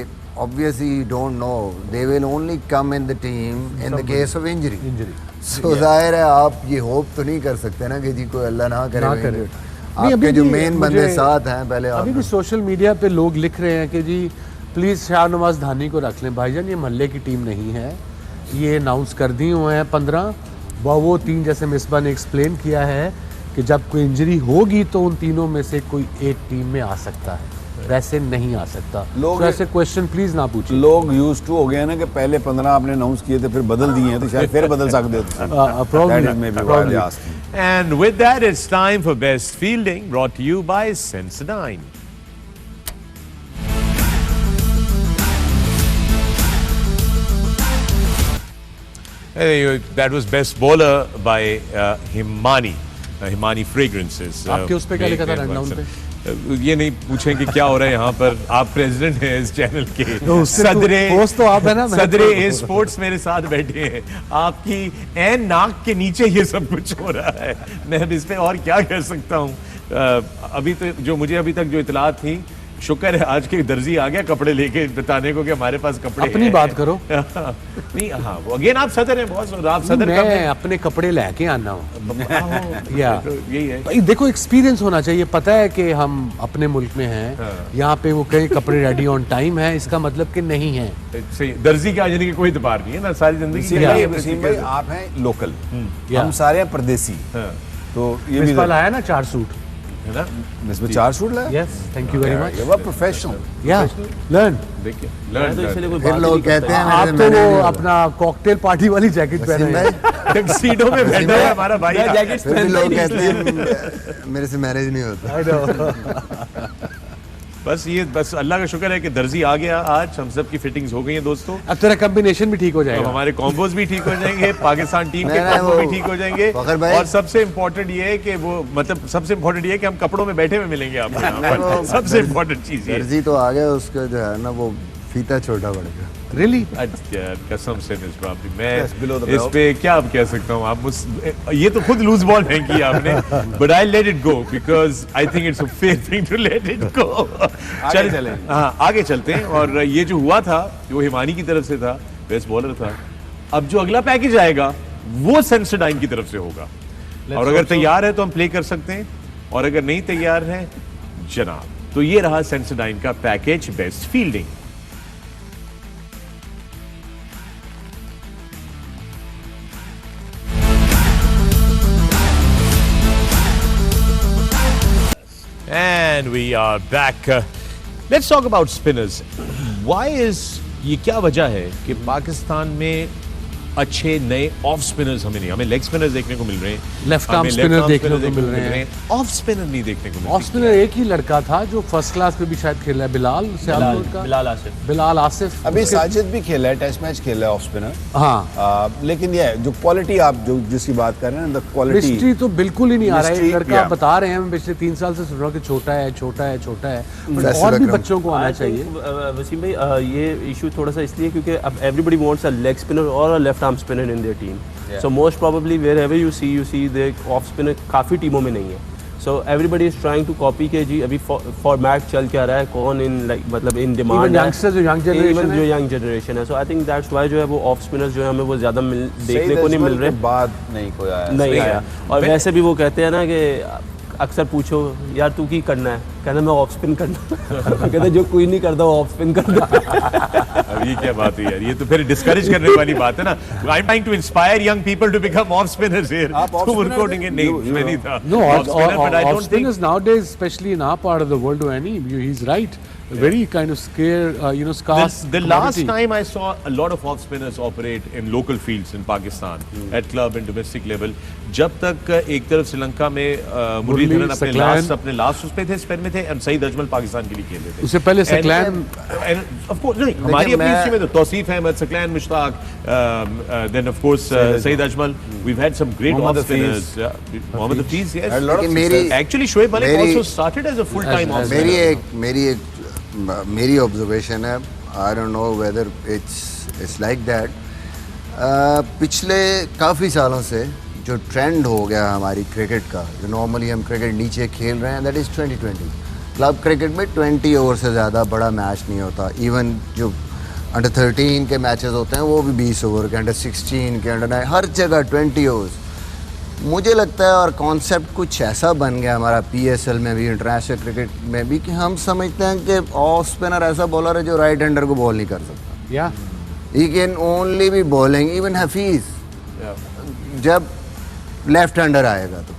obviously you don't know, they will only come in the team in the case of injury. So जाहिर है आप ये होप तो नहीं कर सकते ना कि जी कोई अल्लाह ना करे आपके जो मेन बंदे साथ हैं पहले। अभी भी सोशल मीडिया पे लोग लिख रहे हैं कि जी प्लीज़ शाहनवाज धानी को रख लें। भाईजान ये मोहल्ले की टीम नहीं है, ये अनाउंस कर दिए हुए हैं 15। वो 3 जैसे मिसबा ने एक्सप्लेन किया है कि जब कोई इंजरी होगी तो उन तीनों में से कोई एक टीम में आ सकता है, वैसे नहीं आ सकता। लोग ऐसे क्वेश्चन प्लीज ना पूछिए। लोग यूज्ड टू हो गए ना कि पहले 15 आपने अनाउंस किए थे, फिर बदल दिए हैं, तो शायद फिर बदल सकते हो। probably. And with that, it's time for Best Fielding, brought to you by Sensodyne. That was Best Bowler by Himani. Himani Fragrances. आपके उस पे क्या लिखा था रनडाउन पे? ये नहीं पूछें कि क्या हो रहा है यहाँ पर। आप प्रेसिडेंट हैं इस चैनल के, होस्ट तो आप है ना, सदरे ए स्पोर्ट्स मेरे साथ बैठे हैं, आपकी एन नाक के नीचे ये सब कुछ हो रहा है। मैं इस पे और क्या कह सकता हूँ। अभी तो जो मुझे अभी तक जो इतलात थी, शुक्र है आज के दर्जी आ गया कपड़े लेके बताने को कि हमारे पास कपड़े अपनी बात करो। नहीं, हाँ, वो अगेन आप सदर हैं बॉस, आप सदर का मैं अपने कपड़े लेके आना हूँ। या तो यही है। भाई देखो, एक्सपीरियंस होना चाहिए। पता है कि हम अपने मुल्क में हैं, यहाँ पे वो कहीं कपड़े रेडी ऑन टाइम है, इसका मतलब कि नहीं है। सही, दर्जी के आ जाने की कोई इतबार नहीं है ना, सारी जिंदगी। वसीम भाई आप हैं लोकल, हम सारे हैं परदेसी, तो ये भी मिसबा लाया ना 4 सूट, है ना। इसमें 4 सूट लाया। Yes, thank you very much. ये प्रोफेशनल। या लर्न। देखिए, फिर लोग कहते हैं आप तो वो अपना कॉकटेल पार्टी वाली जैकेट पहने हैं। टक्सीडो में बैठा है हमारा भाई। फिर लोग कहते हैं मेरे से मैरिज नहीं होता। बस अल्लाह का शुक्र है कि दर्जी आ गया आज, हम सब की फिटिंग्स हो गई हैं दोस्तों। अब तेरा कॉम्बिनेशन भी ठीक हो तो जाएगा, हमारे कॉम्बोज भी ठीक हो जाएंगे, पाकिस्तान टीम के कॉम्बो भी ठीक हो जाएंगे, और सबसे इम्पोर्टेंट ये है कि वो मतलब सबसे इम्पोर्टेंट ये है कि हम कपड़ों में बैठे हुए मिलेंगे आपको यहाँ पर। सबसे इम्पोर्टेंट चीज ये। दर्जी तो आ गया, उसका जो है ना वो फीता छोटा पड़ेगा। Really? यार कसम से मिस्टर Yes, below the मैं इस belt. पे क्या अब कह सकता हूँ आप ये तो खुद लूज बॉल फेंकी है आपने but I let it go because I think it's a fair thing to let it go आगे चलें। हाँ आगे चलते हैं और ये जो हुआ था वो हिमानी की तरफ से था, बेस्ट बॉलर था। अब जो अगला पैकेज आएगा वो सेंसोडाइन की तरफ से होगा और अगर तैयार है तो हम प्ले कर सकते हैं और अगर नहीं तैयार है जनाब तो ये रहा सेंसोडाइन का package best fielding. And we are back. Let's talk about spinners. Why is ये क्या वजह है कि पाकिस्तान में अच्छे नए ऑफ स्पिनर्स हमें नहीं, हमें लेग स्पिनर्स देखने को मिल रहे हैं, Left arm हमें spinner left arm देखने spinner को मिल रहे हैं। ऑफ स्पिनर नहीं देखने को मिल रहे। ऑफ स्पिनर एक ही लड़का था जो फर्स्ट क्लास में भी शायद खेला है, बिलाल सियालकोट का, बिलाल आसिफ। बिलाल आसिफ। अभी उसके- साजिद भी खेला है, टेस्ट मैच खेला है ऑफ स्पिनर। हाँ, लेकिन ये जो क्वालिटी आप जो जिसकी बात कर रहे हैं, द क्वालिटी मिस्ट्री तो बिल्कुल ही नहीं आ रहा है। Mystery, लड़का yeah. बता रहे हैं, हम पिछले 3 साल से सुन रहा हूँ कि छोटा है, छोटा है, छोटा है, but फैसल और भी अकरम। बच्चों को आना I think, चाहिए। वसीम भाई ये इशू थोड़ा सा इसलिए क्योंकि अब everybody wants a leg spinner और a left arm spinner in their team. So most probably wherever you see the off spinner काफ़ी टीमों में नहीं है। So everybody is trying to copy के जी अभी फॉर्मेट चल क्या रहा है, कौन इन लाइक मतलब इन डिमांड Even youngsters जो young generation है। जो यंग जनरेशन है। So I think that's why जो है वो ऑफ स्पिनर्स जो है हमें वो ज़्यादा देखने को नहीं मिल रहे। बाद नहीं कोई आया। नहीं आया। और वैसे भी वो कहते हैं ना कि अक्सर पूछो यार तू की करना है, कहना मैं ऑफ स्पिन करना कहते जो कोई नहीं करता वो ऑफ स्पिन करता। अब ये क्या बात है यार, ये तो फिर डिस्करेज करने वाली बात है ना। I am trying to inspire young people to become of spinners here. आप off तो spinner उनको थे? नहीं मैं नहीं था No, off spinner, but I off don't think spinners nowadays, especially in our part of the world, Annie, he's right. Very kind of scarce. The last commodity. time I saw a lot of off spinners operate in local fields in Pakistan at club and domestic level, जब तक एक तरफ श्रीलंका में मुरलीधरन अपने लास्ट उस पे थे, स्पेन में थे, और सईद अजमल पाकिस्तान के लिए खेल रहे थे। उससे पहले सकलैन of course नहीं, हमारी अपनी हिस्ट्री में तो Tausif Ahmad, Saqlain Mushtaq, then of course Saeed Ajmal, we've had some great Mohammad off spinners. Mohammad Hafiz, yes. Had a lot of लेकिन मेरी Actually Shoaib Malik मेरी- also started as a full-time off मेरी spinner. मेरी ऑब्जर्वेशन है, I don't know whether it's like that, पिछले काफ़ी सालों से जो ट्रेंड हो गया हमारी क्रिकेट का, जो नॉर्मली हम क्रिकेट नीचे खेल रहे हैं, दैट इज़ 2020। क्लब क्रिकेट में 20 ओवर से ज़्यादा बड़ा मैच नहीं होता। इवन जो अंडर 13 के मैचेस होते हैं वो भी 20 ओवर के, अंडर 16 के, अंडर 9, हर जगह 20 ओवर्स। मुझे लगता है और कॉन्सेप्ट कुछ ऐसा बन गया हमारा PSL में भी, इंटरनेशनल क्रिकेट में भी, कि हम समझते हैं कि ऑफ स्पिनर ऐसा बॉलर है जो राइट हैंडर को बॉल नहीं कर सकता। या he can only be bowling, even Hafeez जब लेफ्ट हैंडर आएगा तो।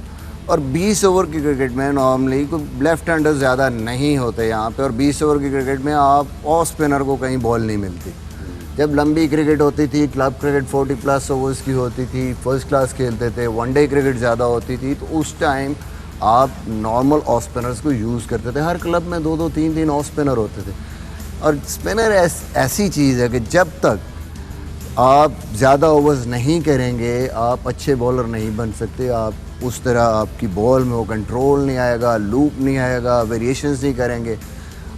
और 20 ओवर की क्रिकेट में नॉर्मली कोई लेफ्ट हैंडर ज़्यादा नहीं होते यहाँ पे, और 20 ओवर की क्रिकेट में आप ऑफ स्पिनर को कहीं बॉल नहीं मिलती। जब लंबी क्रिकेट होती थी, क्लब क्रिकेट 40+ ओवर्स की होती थी, फर्स्ट क्लास खेलते थे, वनडे क्रिकेट ज़्यादा होती थी, तो उस टाइम आप नॉर्मल ऑफ स्पिनर्स को यूज़ करते थे। हर क्लब में 2-2 3-3 ऑफ स्पिनर होते थे। और स्पिनर ऐसी चीज़ है कि जब तक आप ज़्यादा ओवर्स नहीं करेंगे आप अच्छे बॉलर नहीं बन सकते। आप उस तरह आपकी बॉल में वो कंट्रोल नहीं आएगा, लूप नहीं आएगा, वेरिएशंस नहीं करेंगे।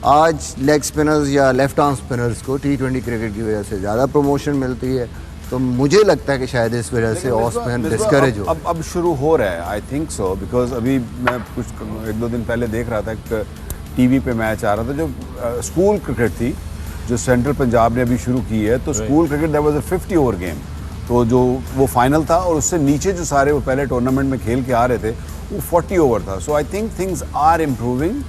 आज लेग स्पिनर्स या लेफ्ट आर्म स्पिनर्स को T20 क्रिकेट की वजह से ज़्यादा प्रमोशन मिलती है, तो मुझे लगता है कि शायद इस वजह से ऑफ स्पिनर डिस्करेज हो। अब शुरू हो रहा है, आई थिंक सो, बिकॉज अभी मैं कुछ 1-2 दिन पहले देख रहा था, एक टीवी पे मैच आ रहा था जो स्कूल क्रिकेट थी, जो सेंट्रल पंजाब ने अभी शुरू की है। तो school cricket that was a 50 over game, तो जो वो फाइनल था, और उससे नीचे जो सारे वो पहले टूर्नामेंट में खेल के आ रहे थे वो 40 ओवर था। So I think things are improving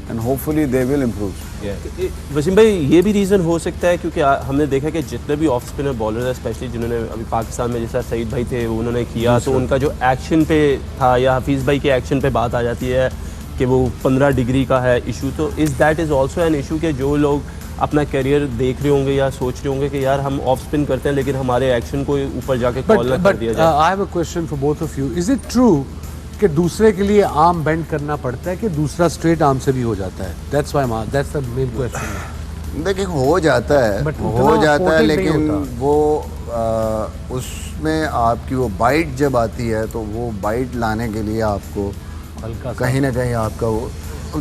and hopefully they will improve. Wasim भाई ये भी रीज़न हो सकता है क्योंकि हमने देखा कि जितने भी ऑफ स्पिनर बॉलर हैं, स्पेशली जिन्होंने अभी पाकिस्तान में, जैसा सईद भाई थे उन्होंने किया, तो उनका जो एक्शन पे था, या हफीज़ भाई के एक्शन पे बात आ जाती है कि वो 15 डिग्री का है इशू, तो that is also an issue कि जो लोग अपना करियर देख रहे होंगे या सोच रहे होंगे कि यार हम ऑफ स्पिन करते हैं लेकिन हमारे एक्शन को ऊपर जाके कॉल ना कर दिया जाए। I have a question for both of you. Is it true कि दूसरे के लिए आर्म बेंड करना पड़ता है कि दूसरा स्ट्रेट आर्म से भी हो जाता है? That's the main question. देखिए हो जाता है, But हो उतना जाता है, potent नहीं लेकिन होता। वो उसमें आपकी वो बाइट जब आती है तो वो बाइट लाने के लिए आपको हल्का सा कहीं ना कहीं आपका वो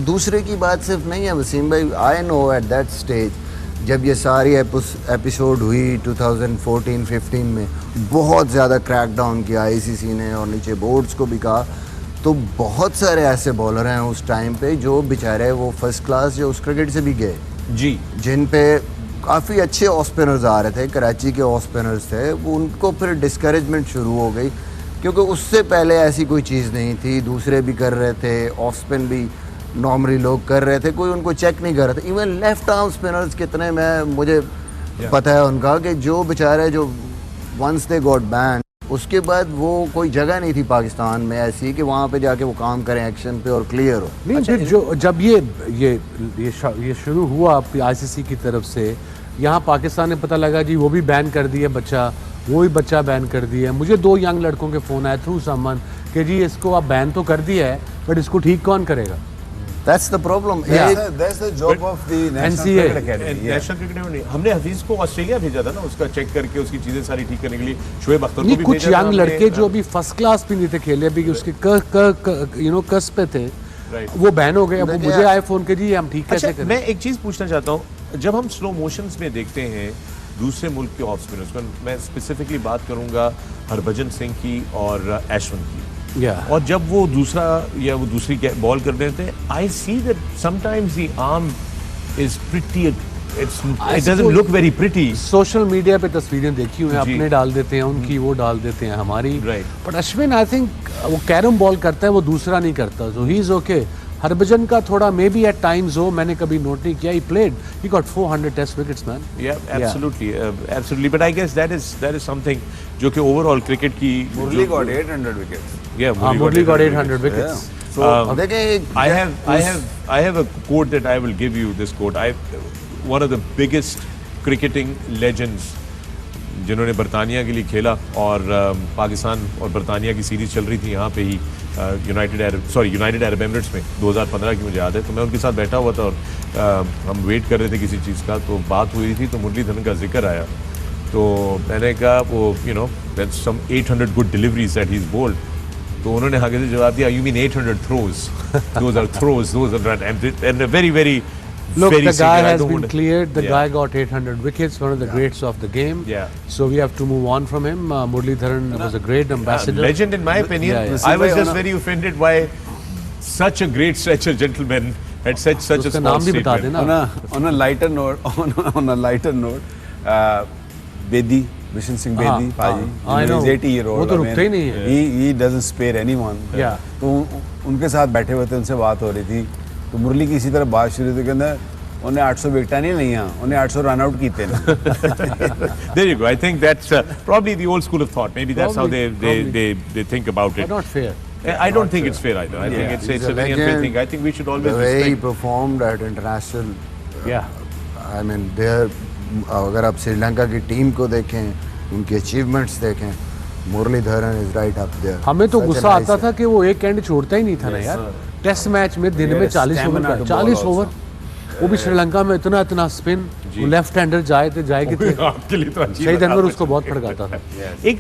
दूसरे की बात सिर्फ नहीं है वसीम भाई। I know at that stage जब ये सारी एपिसोड हुई 2014-15 में, बहुत ज़्यादा क्रैकडाउन किया आईसीसी ने और नीचे बोर्ड्स को भी कहा, तो बहुत सारे ऐसे बॉलर हैं उस टाइम पे जो बेचारे वो फर्स्ट क्लास या उस क्रिकेट से भी गए जी, जिन पे काफ़ी अच्छे ऑफ स्पिनर्स आ रहे थे, कराची के ऑफ स्पिनर्स थे, वो उनको फिर डिस्करेजमेंट शुरू हो गई क्योंकि उससे पहले ऐसी कोई चीज़ नहीं थी, दूसरे भी कर रहे थे, ऑफ स्पिन भी नॉर्मली लोग कर रहे थे, कोई उनको चेक नहीं कर रहा था। इवन लेफ्ट आर्म स्पिनर्स कितने मुझे पता है उनका कि जो बेचारे जो वंस दे गॉट बैन, उसके बाद वो कोई जगह नहीं थी पाकिस्तान में ऐसी कि वहाँ पे जाके वो काम करें एक्शन पे और क्लियर हो। नहीं, फिर जो जब ये शुरू हुआ आईसीसी की तरफ से, यहाँ पाकिस्तान ने पता लगा जी वो भी बैन कर दिया बच्चा, वो भी बच्चा बैन कर दिया। मुझे 2 यंग लड़कों के फ़ोन आए थ्रू समवन कि जी इसको आप बैन तो कर दिया है बट इसको ठीक कौन करेगा। That's the problem. That's the job of the National NCA. Cricket Academy. Yeah. National cricket academy हमने हफीज को ऑस्ट्रेलिया भेजा था ना, उसका चेक करके उसकी चीजें सारी ठीक करने के लिए। शोएब अख्तर को नहीं, भी कुछ भेजा था यंग हमने, लड़के जो अभी फर्स्ट क्लास भी नहीं थे खेले, अभी उसके कस पे थे, Right. वो बैन हो गए। अब वो देखिए, मुझे आए फोन के जी हम ठीक कैसे अच्छा, करें। मैं एक चीज पूछना चाहता हूँ, जब हम स्लो मोशंस में देखते हैं दूसरे मुल्क के ऑफ स्पिनर्स को, मैं स्पेसिफिकली बात करूंगा हरभजन सिंह की और एशवन की, और जब वो दूसरा या वो दूसरी बॉल कर रहे थे, I see that sometimes the arm is pretty, it doesn't look very pretty. Social media पे तस्वीरें देखी हुई हैं, जी। अपने डाल देते हैं, उनकी वो डाल देते हैं, हमारी। Right. But Ashwin I think वो कैरम बॉल करता है, वो दूसरा नहीं करता, सो ही इज ओके। हरभजन का थोड़ा मे बी एट टाइम्स हो, मैंने कभी नोट नहीं किया, he played, he got 400 test wickets man. Yeah, absolutely. But I guess that is something जो कि overall cricket की Murli got 800 wickets. Yeah, Murli got 800 wickets. देखें, I have a quote that I will give you. This quote, one of the biggest cricketing legends जिन्होंने बरतानिया के लिए खेला, और पाकिस्तान और बरतानिया की सीरीज चल रही थी यहाँ पे ही यूनाइटेड अरब एमिरेट्स में 2015 की मुझे याद है। तो मैं उनके साथ बैठा हुआ था और हम वेट कर रहे थे किसी चीज़ का, तो बात हुई थी तो मुरलीधरन का जिक्र आया, तो मैंने कहा वो that's some 800 good deliveries that he's bowled, तो उन्होंने आगे से जवाब दिया, you mean 800 throws? Those are throws, those are not, and very very. Look, very the guy single. I has don't been want to- cleared. The Yeah. guy got 800 wickets, one of the greats of the game. Yeah. So we have to move on from him. Muralidharan was a great ambassador. Legend in my opinion. Yeah, yeah. I was just very offended why such a great stretcher gentleman had such a उसका small नाम भी बता statement. देना। On a lighter note, Bedi, Vishen Singh Bedi, Paji, I know. he's 80-year-old. वो तो रुकते ही नहीं है। He doesn't spare anyone. Yeah. तो उनके साथ बैठे हुए थे, उनसे बात हो रही थी, तो मुरली की इसी तरह बात शुरू थी, कहना उन्हें 800 विकेटा नहीं लिया, उन्हें 800 रन आउट कीते ने। There you go. I think that's probably the old school of thought. Maybe that's how they think about But it. not fair. I don't think it's fair either. I think it's He's a very unfair legend. thing. I think we should always the way he respect. performed at international, Yeah. I mean, there, अगर आप श्रीलंका की टीम को देखें, उनकी अचीवमेंट्स देखें, Muralitharan is right up there. हमें तो गुस्सा आता था कि वो एक एंड छोड़ता ही नहीं था ना यार। टेस्ट मैच में दिन में 40 ओवर stamina का, to bowl 40 also. ओवर, वो भी श्रीलंका में इतना स्पिन, वो लेफ्ट हैंडर जाए तो जाए कितने। आपके लिए तो अजीब सही लगा। अनवर उसको बहुत भड़काता था। एक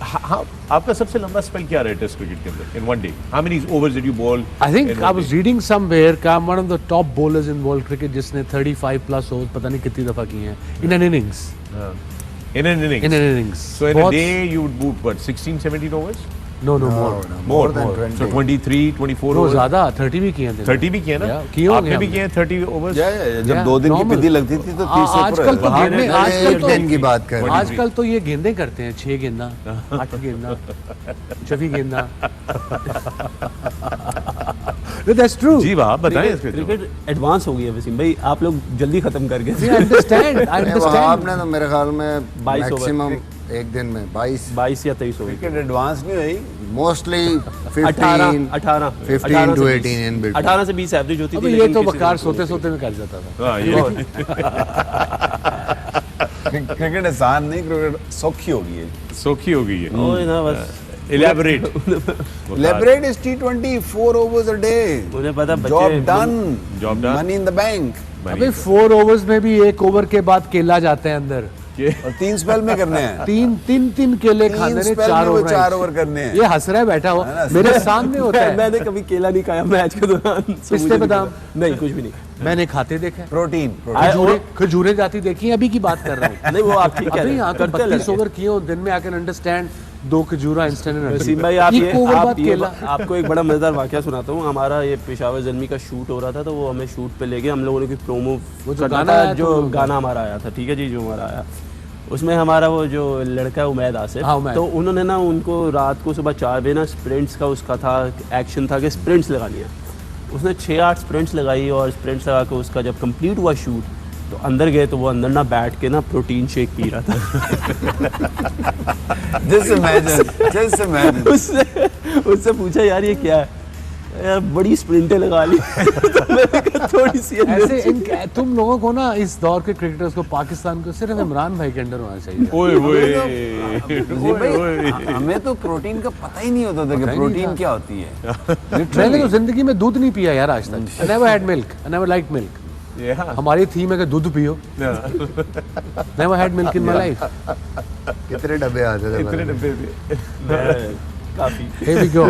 हाँ, आपका सबसे लंबा स्पेल क्या रहा है टेस्ट क्रिकेट के अंदर in one day? How many overs did you bowl? I think in I one was day? reading somewhere कि I'm one of the top bowlers in world cricket जिसने 35 plus overs पता नहीं कितनी दफा किए हैं in an innings. In an innings. In an innings. So in a बहुत- day you would boot what, 16, 17 overs? No, more. More than more. 20. So 23, 24 No, overs. ज्यादा 30 भी किए हैं। 30 भी किए ना? Yeah, किए होंगे आपने भी हमने। किए हैं 30 overs? जब Yeah, 2 दिन की normal. पिद्दी लगती थी तो 30 से ऊपर आजकल तो रहता था। गेंदें, एक दिन की बात कर रहे हैं। आजकल तो ये गेंदें करते हैं, 6 गेंदा, 8 गेंदा, 24 गेंदा। That's true. जी वाह, बताएं इसके तो। क्रिकेट एडवांस हो गई है वसीम भाई, आप लोग जल्दी खत्म कर गए। I understand. I नहीं, वहाँ understand. आपने तो मेरे ख्याल में 22 ओवर। मैक्सिमम एक दिन में 22 22 या 23 हो गई। क्रिकेट एडवांस नहीं हुई, मोस्टली 18 15 to 18 in between. 18 से 20 एवरेज होती थी। अबे ये लेकिन तो किसी बकार दिन को- सोते में कर जाता था। हाँ, ये क्रिकेट आसान नहीं, क्रिकेट सौखी हो गई है। सोखी हो गई है। और ना बस Elaborate. Elaborate is T20, 4 overs a day. उन्हें पता बच्चे Job done. Job done. Money in the bank. अबे 4 ओवर्स में भी 1 ओवर के बाद केला जाता है अंदर, और 3 स्पेल में करने हैं। तीन केले खाने ने, 4 ओवर करने हैं। ये हंस रहा है बैठा हुआ, मेरे सामने होता है। मैंने कभी केला नहीं खाया मैच के दौरान। पिस्ते बादाम नहीं, कुछ भी नहीं। मैंने खाते देखा है। प्रोटीन खजूरें जाती देखी हैं, अभी की बात कर रहा हूँ। नहीं, वो आप ठीक कह रहे अभी हैं, यहाँ तो करते 32 लड़के। ओवर किए हो दिन में, आई कैन अंडरस्टैंड 2 खजूरा इंस्टेंट वसीम भाई, आपको एक बड़ा मजेदार वाकया सुनाता हूँ। हमारा ये पेशावर जन्मी का शूट हो रहा था, तो वो हमें शूट पे ले गए। हम लोगों ने कोई प्रोमो वो जो करना गाना था, आया जो तो- गाना हमारा आया था, ठीक है जी, जो हमारा आया उसमें हमारा वो जो लड़का है उमैद आसिफ, हाँ, उमैद। तो उन्होंने ना उनको रात को सुबह 4 बजे ना स्प्रिंट्स का उसका था, एक्शन था कि स्प्रिंट्स लगानी है। उसने 6-8 स्प्रिंट्स लगाई और स्प्रिंट्स लगा के उसका जब कंप्लीट हुआ शूट, तो अंदर गए तो वो अंदर ना बैठ के ना प्रोटीन शेक पी रहा था। Just imagine. उससे पूछा यार ये क्या है, यार बड़ी स्प्रिंटें लगा ली। तो मैंने कहा थोड़ी सी ऐसे तुम लोगों को ना, इस दौर के क्रिकेटर्स को, पाकिस्तान को सिर्फ इमरान भाई के अंडर होना चाहिए। वसीम भाई, हमें तो प्रोटीन का पता ही नहीं होता था कि प्रोटीन क्या होती है। मैंने तो जिंदगी में दूध नहीं पिया यार आज तक। I never had milk. I never liked milk. हमारी थीम है कि दूध पियो। Never had milk in my life. कितने डब्बे आते थे? काफी। Here we go.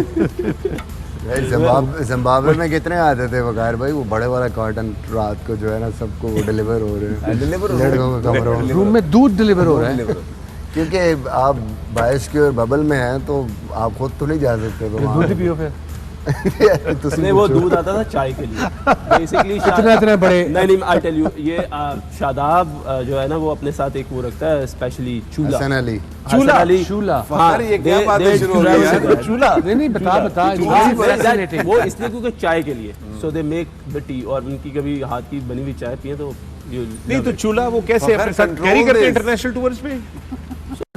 जिम्बाब्वे में कितने आते थे वकार भाई? वो बड़े वाला कॉटन रात को जो है ना सबको वो डिलीवर हो रहे हैं, लड़कों के कमरों में। रूम में दूध डिलीवर हो रहा है। क्योंकि आप बारिश के बबल में हैं तो आप खुद तो नहीं जा सकते, तो वहाँ दूध पियो फिर। उसमें वो दूध आता था चाय के लिए बेसिकली। इतना बड़े नहीं, आई टेल यू, ये शादाब जो है ना, वो अपने साथ एक वो रखता है स्पेशली चूल्हा। हसन अली चूल्हा। हाँ, ये क्या बातें शुरू हो गई यार? चूल्हा नहीं बता वो इसलिए क्योंकि चाय के लिए, सो दे मेक द टी, और उनकी कभी हाथ की बनी हुई चाय पिए तो नहीं तो चूल्हा वो कैसे अपने साथ कैरी करते हैं इंटरनेशनल टूर्स पे?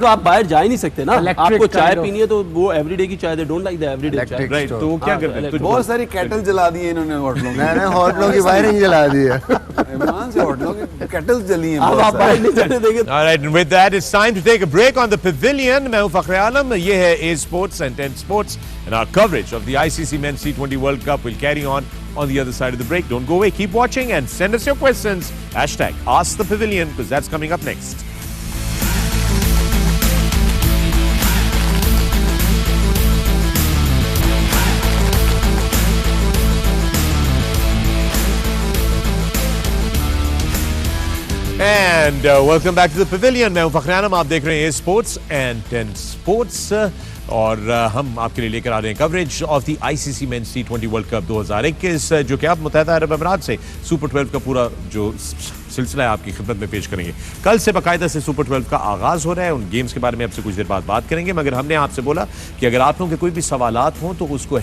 तो आप बाहर जा ही नहीं सकते ना। Electric आपको चाय kind of- पीनी है तो वो एवरीडे की चाय, they don't like the everyday चाय। Electric राइट, तो वो क्या हाँ, करते हैं? तो बहुत सारी कैटल जला दी है इन्होंने होटलों में। मैंने होटलों की वायरिंग जला दी है। इमरान से होटलों की कैटल्स जली हैं अब बहुत आप सारी। बाहर नहीं जाने देंगे। All right, and with that, it's time to take a break on the Pavilion. मैं हूं फखर आलम, ये है A Sports and 10 Sports, and our coverage of the ICC Men's T20 World Cup will carry on the other side of the break. Don't go away, keep watching and send us your questions. #Ask the Pavilion, because that's coming up next. And welcome back to the Pavilion. मैं हूं फखर आलम, आप देख रहे हैं स्पोर्ट्स एंड 10 स्पोर्ट्स, और हम आपके लिए लेकर आ रहे हैं coverage of the ICC men's T20 world cup 2021, जो कि आप मुत्तहदा अरब अमीरात से सुपर 12 का पूरा जो सिलसिला है आपकी खिदमत में पेश करेंगे। कल से बाकायदा से सुपर 12 का आगाज हो रहा है। उन गेम्स के बारे में आपसे कुछ देर बाद बात करेंगे, मगर हमने आपसे बोला कि अगर आप लोगों के कोई भी सवालात हों तो उसको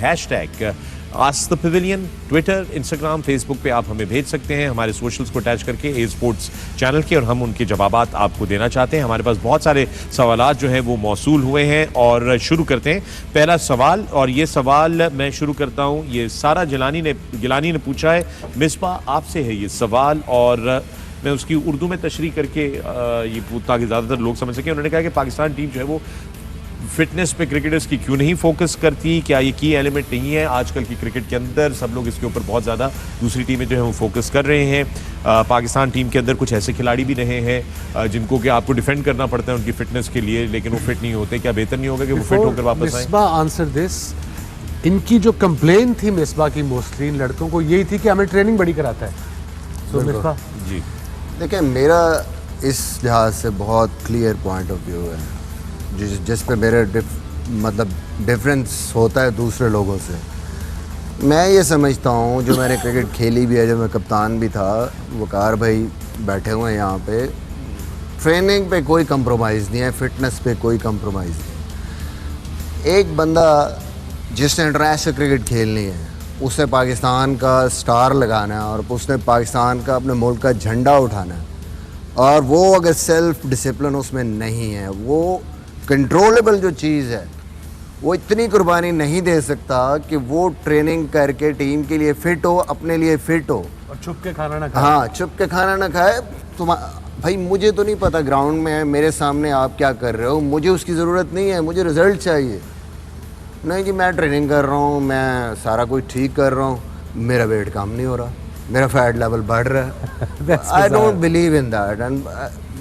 #Ask the Pavilion Twitter, Instagram, Facebook पे आप हमें भेज सकते हैं हमारे सोशल्स को अटैच करके ए स्पोर्ट्स चैनल के, और हम उनके जवाबात आपको देना चाहते हैं। हमारे पास बहुत सारे सवालात जो हैं वो मौसूल हुए हैं, और शुरू करते हैं। पहला सवाल, और ये सवाल मैं शुरू करता हूँ, ये सारा गिलानी ने पूछा है। मिसबा, आपसे है ये सवाल, और मैं उसकी उर्दू में तशरीह करके ये ताकि ज़्यादातर लोग समझ सकें। उन्होंने कहा कि पाकिस्तान टीम जो है वो फिटनेस पे क्रिकेटर्स की क्यों नहीं फोकस करती, क्या ये की एलिमेंट नहीं है आजकल की क्रिकेट के अंदर? सब लोग इसके ऊपर बहुत ज़्यादा दूसरी टीमें जो है वो फोकस कर रहे हैं। पाकिस्तान टीम के अंदर कुछ ऐसे खिलाड़ी भी रहे हैं जिनको कि आपको डिफेंड करना पड़ता है उनकी फिटनेस के लिए, लेकिन वो फिट नहीं होते। क्या बेहतर नहीं होगा कि वो फिट होकर वापस आए? मिसबा आंसर दिस, इनकी जो कंप्लेन थी मिसबा की मोस्टली इन लड़कों को यही थी कि हमें ट्रेनिंग बड़ी कराता है। तो मिसबा जी देखिए, मेरा इस लिहाज से बहुत क्लियर पॉइंट ऑफ व्यू है, जिस पे मेरे मतलब डिफरेंस होता है दूसरे लोगों से। मैं ये समझता हूँ, जो मैंने क्रिकेट खेली भी है, जब मैं कप्तान भी था, वकार भाई बैठे हुए हैं यहाँ पे, ट्रेनिंग पे कोई कंप्रोमाइज़ नहीं है, फिटनेस पे कोई कंप्रोमाइज़ नहीं। एक बंदा जिसने इंटरनेशनल क्रिकेट खेलनी है, उसे पाकिस्तान का स्टार लगाना है और उसने पाकिस्तान का, अपने मुल्क का झंडा उठाना है, और वो अगर सेल्फ डिसिप्लिन उसमें नहीं है, वो कंट्रोलेबल जो चीज़ है, वो इतनी कुर्बानी नहीं दे सकता कि वो ट्रेनिंग करके टीम के लिए फ़िट हो, अपने लिए फ़िट हो, और छुप के खाना ना खाए। हाँ, छुप के खाना ना खाए। तुम भाई, मुझे तो नहीं पता ग्राउंड में है मेरे सामने आप क्या कर रहे हो, मुझे उसकी ज़रूरत नहीं है, मुझे रिज़ल्ट चाहिए। नहीं जी, मैं ट्रेनिंग कर रहा हूँ, मैं सारा कुछ ठीक कर रहा हूँ, मेरा वेट कम नहीं हो रहा, मेरा फैट लेवल बढ़ रहा है। I don't believe in that, and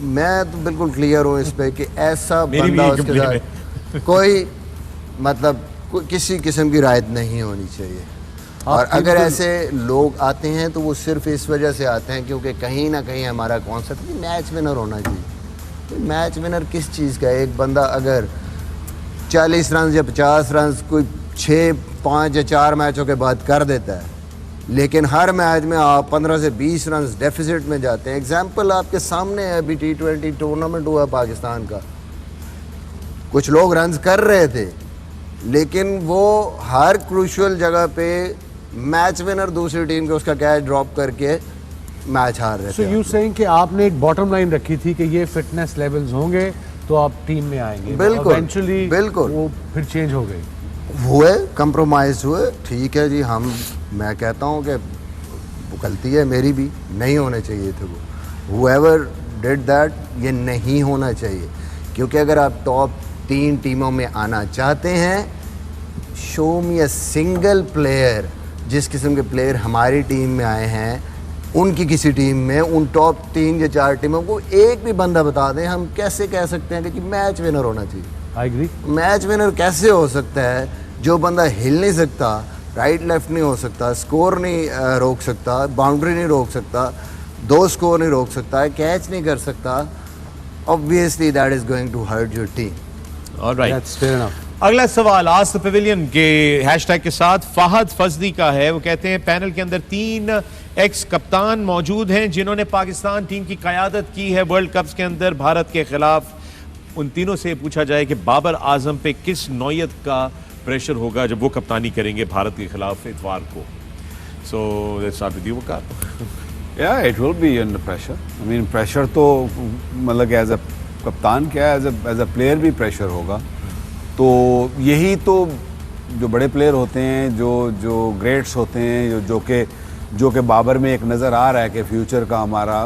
मैं तो बिल्कुल क्लियर हूँ इस पे कि ऐसा मेरी भी बंदा यही उसके complaint साथ कोई मतलब किसी किस्म की रायत नहीं होनी चाहिए। और अगर ऐसे लोग आते हैं तो वो सिर्फ इस वजह से आते हैं क्योंकि कहीं ना कहीं हमारा कॉन्सेप्ट है मैच विनर होना चाहिए। मैच विनर किस चीज़ का है? एक बंदा अगर 40 रन या 50 रन कोई 6, 5 या 4 मैचों के बाद कर देता है, लेकिन हर मैच में आप 15 से 20 रन डेफिसिट में जाते हैं। एग्जाम्पल आपके सामने है, अभी T20 टूर्नामेंट हुआ पाकिस्तान का, कुछ लोग रन्स कर रहे थे लेकिन वो हर क्रूशियल जगह पे मैच विनर दूसरी टीम के उसका कैच ड्रॉप करके मैच हार रहे सो थे। यू सेइंग कि आपने एक बॉटम लाइन रखी थी कि ये फिटनेस लेवल्स होंगे तो आप टीम में आएंगे। बिल्कुल, इवेंचुअली बिल्कुल। वो फिर चेंज हो गई। हुए कंप्रोमाइज हुए, ठीक है जी। मैं कहता हूँ कि वो गलती है मेरी भी, नहीं होने चाहिए थे वो। whoever डिड दैट, ये नहीं होना चाहिए क्योंकि अगर आप टॉप 3 टीमों में आना चाहते हैं, show me a single player. जिस किस्म के प्लेयर हमारी टीम में आए हैं उनकी किसी टीम में उन टॉप 3 या 4 टीमों को एक भी बंदा बता दें, हम कैसे कह सकते हैं कि मैच विनर होना चाहिए? I agree. मैच विनर कैसे हो सकता है? जो बंदा हिल नहीं सकता, राइट लेफ्ट नहीं हो सकता, स्कोर नहीं रोक सकता, बाउंड्री नहीं रोक सकता, 2 स्कोर नहीं रोक सकता, कैच नहीं कर सकता, obviously that is going to hurt your team. Alright, that's fair enough. अगला सवाल आज द पवेलियन के हैशटैग के साथ फहद फजली का है। वो कहते हैं पैनल के अंदर 3 एक्स कप्तान मौजूद हैं जिन्होंने पाकिस्तान टीम की क़यादत की है वर्ल्ड कप्स के अंदर भारत के खिलाफ। उन तीनों से पूछा जाए कि बाबर आजम पे किस नौयत का प्रेशर होगा जब वो कप्तानी करेंगे भारत के खिलाफ इतवार को। So let's start with you Waqar. Yeah, it will be under pressure. I mean, pressure तो मतलब कि एज अ कप्तान क्या है, एज अ प्लेयर भी प्रेशर होगा। तो यही तो जो बड़े प्लेयर होते हैं, जो ग्रेट्स होते हैं, जो कि बाबर में एक नज़र आ रहा है कि फ्यूचर का हमारा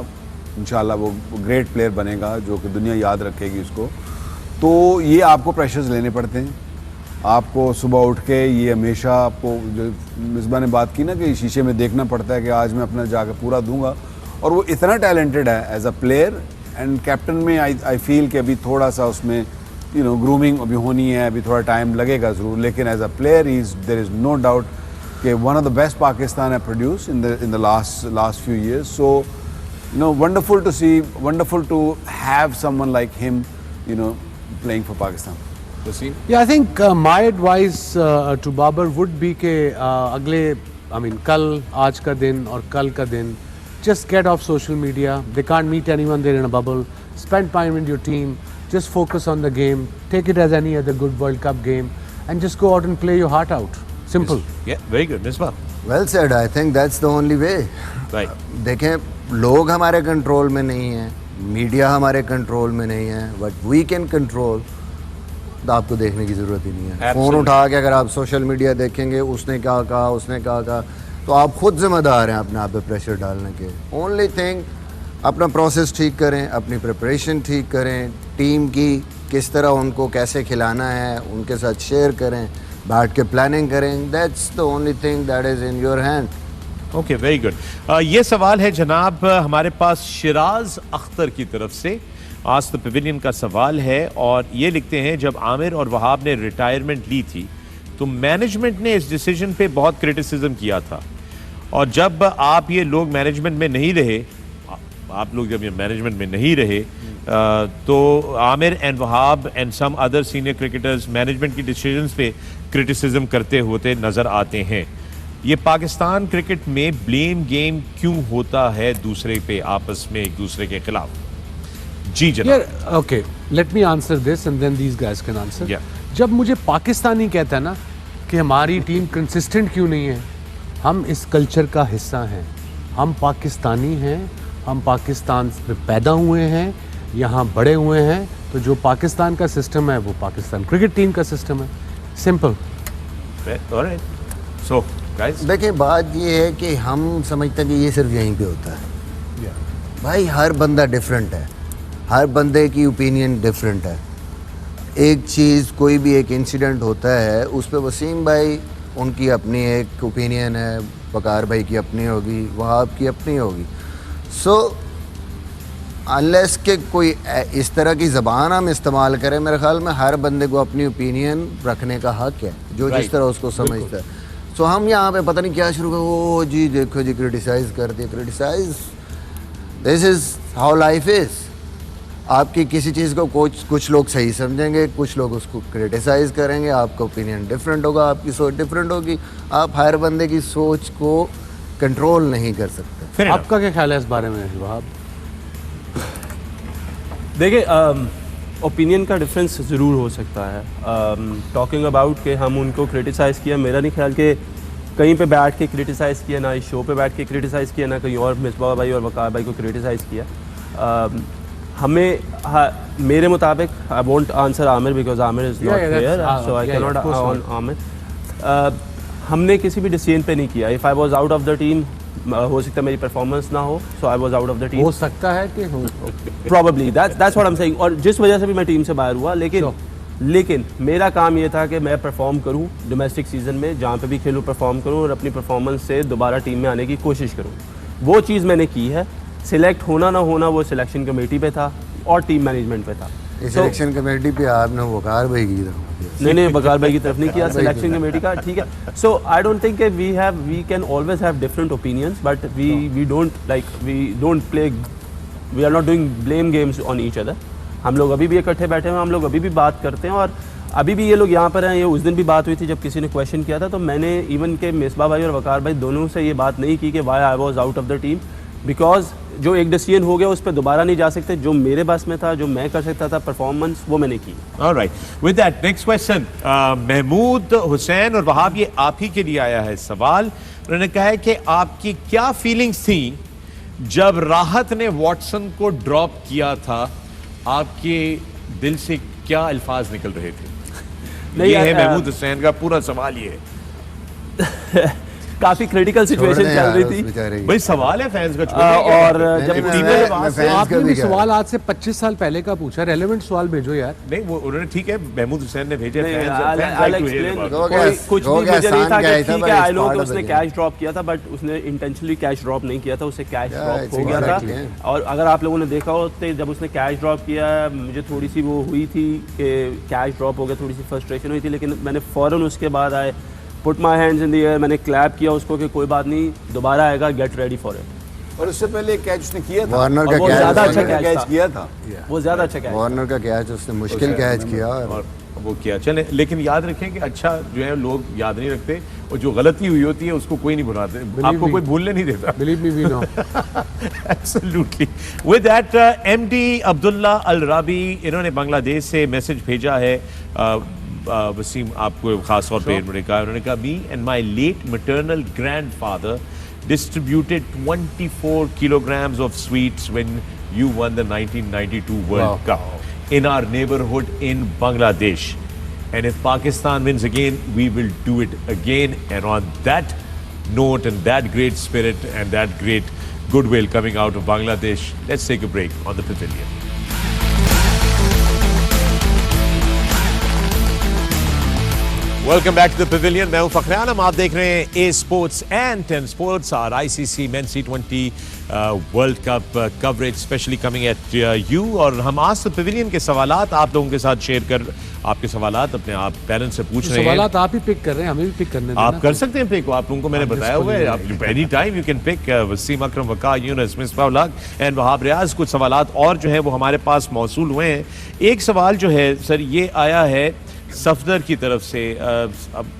इंशाल्लाह वो ग्रेट प्लेयर बनेगा जो कि दुनिया याद रखेगी उसको। तो ये आपको प्रेशर्स लेने पड़ते हैं। आपको सुबह उठ के ये हमेशा आपको जो मिसबा ने बात की ना कि शीशे में देखना पड़ता है कि आज मैं अपना जाकर पूरा दूंगा। और वो इतना टैलेंटेड है as a player and captain में आई फील कि अभी थोड़ा सा उसमें ग्रूमिंग अभी होनी है, अभी थोड़ा टाइम लगेगा ज़रूर, लेकिन as a player there is no doubt कि one of the best Pakistan है produce in the last few years. So wonderful to see, wonderful to have someone like him playing for Pakistan. Yeah, I think my advice to Babar would be कि अगले कल, आज का दिन और कल का दिन, just get off social media. They can't meet anyone there in a bubble. Spend time with your team. Just focus on the game. Take it as any other good World Cup game, and just go out and play your heart out. Simple. Yeah, very good. Misbah. Well said. I think that's the only way. Right. देखें, लोग हमारे कंट्रोल में नहीं हैं, मीडिया हमारे कंट्रोल में नहीं है, बट वी कैन कंट्रोल। तो आपको देखने की ज़रूरत ही नहीं है। फ़ोन उठा के अगर आप सोशल मीडिया देखेंगे, उसने क्या कहा, उसने क्या कहा, तो आप खुद जिम्मेदार हैं अपने आप पे प्रेशर डालने के। ओनली थिंग, अपना प्रोसेस ठीक करें, अपनी प्रिपरेशन ठीक करें, टीम की किस तरह उनको कैसे खिलाना है उनके साथ शेयर करें, बैठ के प्लानिंग करें। That's the only thing that is in your hand. Okay, very good. ये सवाल है जनाब हमारे पास शिराज अख्तर की तरफ से। आज तो पवेलियन का सवाल है और ये लिखते हैं, जब आमिर और वहाब ने रिटायरमेंट ली थी तो मैनेजमेंट ने इस डिसीजन पे बहुत क्रिटिसिज्म किया था, और जब आप ये लोग मैनेजमेंट में नहीं रहे, आप लोग जब ये मैनेजमेंट में नहीं रहे तो Amir and Wahab and some other senior cricketers management की डिसीजंस पे क्रिटिसिज्म करते होते नज़र आते हैं। ये पाकिस्तान क्रिकेट में ब्लेम गेम क्यों होता है दूसरे पे, आपस में एक दूसरे के खिलाफ? जी जनाब। Okay, let me answer this and then these guys can answer. Yeah. जब मुझे पाकिस्तानी कहता है ना कि हमारी टीम कंसिस्टेंट क्यों नहीं है, हम इस कल्चर का हिस्सा हैं, हम पाकिस्तानी हैं, हम पाकिस्तान में पैदा हुए हैं, यहाँ बड़े हुए हैं, तो जो पाकिस्तान का सिस्टम है वो पाकिस्तान क्रिकेट टीम का सिस्टम है। सिंपल। सो गाइस, देखिए, बात ये है कि हम समझते हैं कि ये सिर्फ यहीं पे होता है। भाई, हर बंदा डिफरेंट है, हर बंदे की ओपिनियन डिफरेंट है। एक चीज़, कोई भी एक इंसिडेंट होता है, उस पे वसीम भाई उनकी अपनी एक ओपिनियन है, वकार भाई की अपनी होगी, वहाब की अपनी होगी। सो अनलेस के कोई इस तरह की ज़बान हम इस्तेमाल करें, मेरे ख्याल में हर बंदे को अपनी ओपिनियन रखने का हक है, जो जिस तरह उसको समझता है। सो हम यहाँ पे पता नहीं क्या शुरू कर, ओ जी देखो जी क्रिटिसाइज़ कर दिया, criticise, this is how life is. आपकी किसी चीज़ को कुछ लोग सही समझेंगे, कुछ लोग उसको क्रिटिसाइज़ करेंगे, आपका ओपिनियन डिफरेंट होगा, आपकी सोच डिफरेंट होगी। आप हर बंदे की सोच को कंट्रोल नहीं कर सकते। आपका क्या ख्याल है इस बारे में वहाब? देखिए, ओपिनियन का डिफरेंस ज़रूर हो सकता है। टॉकिंग अबाउट कि हम उनको क्रिटिसाइज़ किया, मेरा नहीं ख्याल कि कहीं पे बैठ के क्रिटिसाइज़ किया, ना इस शो पे बैठ के क्रिटिसाइज़ किया, ना कहीं और मिसबाह भाई और वकार भाई को क्रिटिसाइज़ किया। हमें मेरे मुताबिक, I won't answer Aamir because Aamir is not here, so I can not on Aamir. हमने किसी भी डिसीजन पे नहीं किया। If I was out of the team, हो सकता है मेरी परफॉर्मेंस ना हो, so I was out of the team. हो सकता है कि probably that's what I am saying. और जिस वजह से भी मैं टीम से बाहर हुआ, लेकिन मेरा काम ये था कि मैं परफॉर्म करूं डोमेस्टिक सीजन में, जहाँ पे भी खेलूं परफॉर्म करूं और अपनी परफॉर्मेंस से दोबारा टीम में आने की कोशिश करूं। वो चीज़ मैंने की है। सिलेक्ट होना ना होना वो सिलेक्शन कमेटी पे था और टीम मैनेजमेंट पे था। सिलेक्शन कमेटी पे आपने वकार भाई की नहीं वकार भाई की तरफ नहीं किया, सिलेक्शन कमेटी का, ठीक है। So I don't think we can always have different opinions, but we don't play, we are not doing blame games on each other. हम लोग अभी भी इकट्ठे बैठे हैं, हम लोग अभी भी बात करते हैं, और अभी भी ये लोग यहाँ पर हैं। ये उस दिन भी बात हुई थी जब किसी ने क्वेश्चन किया था, तो मैंने इवन के मिसबा भाई और वकार भाई दोनों से ये बात नहीं की कि why I was out of the team, because जो एक डिसीजन हो गया उस पर दोबारा नहीं जा सकते। जो मेरे बस में था, जो मैं कर सकता था परफॉर्मेंस, वो मैंने की। Alright, with that next question, Mahmood Hussain और वहाब, ये आप ही के लिए आया है सवाल। उन्होंने कहा है कि आपकी क्या फीलिंग्स थी जब राहत ने वॉटसन को ड्रॉप किया था? आपके दिल से क्या अल्फाज निकल रहे थे? ये है महमूद हुसैन का पूरा सवाल। ये है काफी क्रिटिकल सिचुएशन चल रही थी भाई, सवाल है फैंस का। और जब आपने भी सवाल आज से 25 साल पहले का पूछा, रेलेवेंट सवाल भेजो यार। नहीं, वो उन्होंने, ठीक है, महमूद हुसैन ने भेजे। कुछ भी मुझे नहीं था कि ठीक है, आई नो कि उसने कैश ड्रॉप किया था, बट उसने इंटेंशनली कैश ड्रॉप नहीं किया था, उससे कैश ड्रॉप हो गया था। और अगर आप लोगों ने देखा हो तो जब उसने कैश ड्रॉप किया, मुझे थोड़ी सी वो हुई थी कि कैश ड्रॉप हो गया, थोड़ी सी फ्रस्ट्रेशन हुई थी, लेकिन मैंने फ़ौरन उसके बाद आए put my hands in the air, मैंने क्लैप किया उसको कि कोई बात नहीं, दोबारा आएगा, गेट रेडी फॉर इट। और उससे पहले एक कैच उसने किया था, वार्नर का वो ज़्यादा अच्छा कैच किया था, वो ज़्यादा अच्छा कैच, वार्नर का कैच उसने मुश्किल कैच किया और वो किया। चले, लेकिन याद रखें कि अच्छा जो है लोग याद नहीं रखते, और जो गलती हुई होती है उसको कोई नहीं भुलाते, आपको कोई भूलने नहीं देता। Believe me, we know. Absolutely. With that, MD Abdullah Al Rabi, इन्होंने बांग्लादेश से मैसेज भेजा है। वसीम, आपको खास तौर पे उन्होंने कहा, me and my late maternal grandfather distributed 24 kilograms of sweets when you won the 1992 World Cup in our neighborhood in Bangladesh. And if Pakistan wins again, we will do it again. And on that note and that great spirit and that great goodwill coming out of Bangladesh, let's take a break on the Pavilion. Welcome back to the Pavilion. मैं हूं फखर आलम, आप देख रहे हैं ए स्पोर्ट्स एंड 10 स्पोर्ट्स, और ICC men's T20 world cup coverage specially coming at you. और हम आज तो पवेलियन के सवालात आप लोगों के साथ शेयर कर, आपके सवालात अपने आप पेरेंट्स से पूछ रहे हैं। सवालात आप ही पिक कर रहे हैं, हमें भी पिक करने देना। आप कर सकते हैं पिक, आप लोगों को मैंने बताया हुआ है, आप any time you can pick. Wasim Akram, Waqar Younis, Misbah ul Haq and Wahab Riaz. कुछ सवालात और जो है वो हमारे पास मौसूल हुए हैं। एक सवाल जो है सर ये आया है सफदर की तरफ से, अब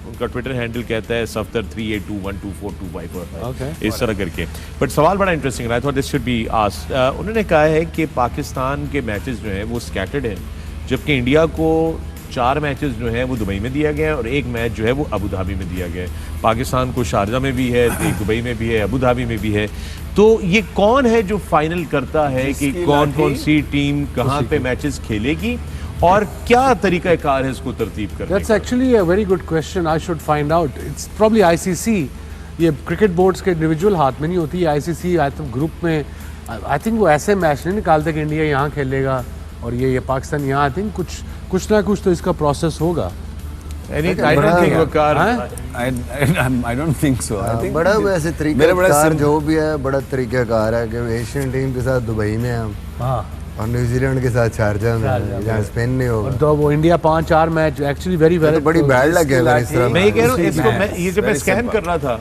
उनका ट्विटर हैंडल कहता है सफदर 38212425, इस तरह करके, बट सवाल बड़ा इंटरेस्टिंग रहा है, दिस शुड बी आस्क्ड। उन्होंने कहा है कि पाकिस्तान के मैचेस जो हैं वो स्कैटर्ड हैं, जबकि इंडिया को 4 मैचेस जो हैं वो दुबई में दिया गया है और 1 मैच जो है वो अबू धाबी में दिया गया है। पाकिस्तान को शारजा में भी है, दुबई में भी है, अबू धाबी में भी है। तो ये कौन है जो फाइनल करता है कि कौन कौन सी टीम कहाँ पे मैचेस खेलेगी और क्या तरीका कार है इसको तरतीब करने का? That's actually a very good question. I should find out. It's probably ICC. ये क्रिकेट बोर्ड्स के इंडिविजुअल हाथ में नहीं होती है। ICC आई थिंक ग्रुप में, आई थिंक वो ऐसे मैच नहीं निकालते कि इंडिया यहाँ खेलेगा और ये पाकिस्तान यहाँ। आई थिंक कुछ ना कुछ तो इसका प्रोसेस होगा। I don't think Waqar. I don't think so. I think बड़ा वैसे मेरा बड़ा तरीकाकार sim- जो भी है बड़ा तरीकाकार है कि एशियन टीम के साथ दुबई में हैं हम हाँ और न्यूजीलैंड के साथ शारजा में हैं, जहाँ स्पेन नहीं और होगा तो वो इंडिया 5-4 मैच एक्चुअली वेरी तो बड़ी बैड लग है अगर इस तरह मैं ये कह रहा हूँ Very इसको मैं ये जब मैं very स्कैन simple. कर रहा था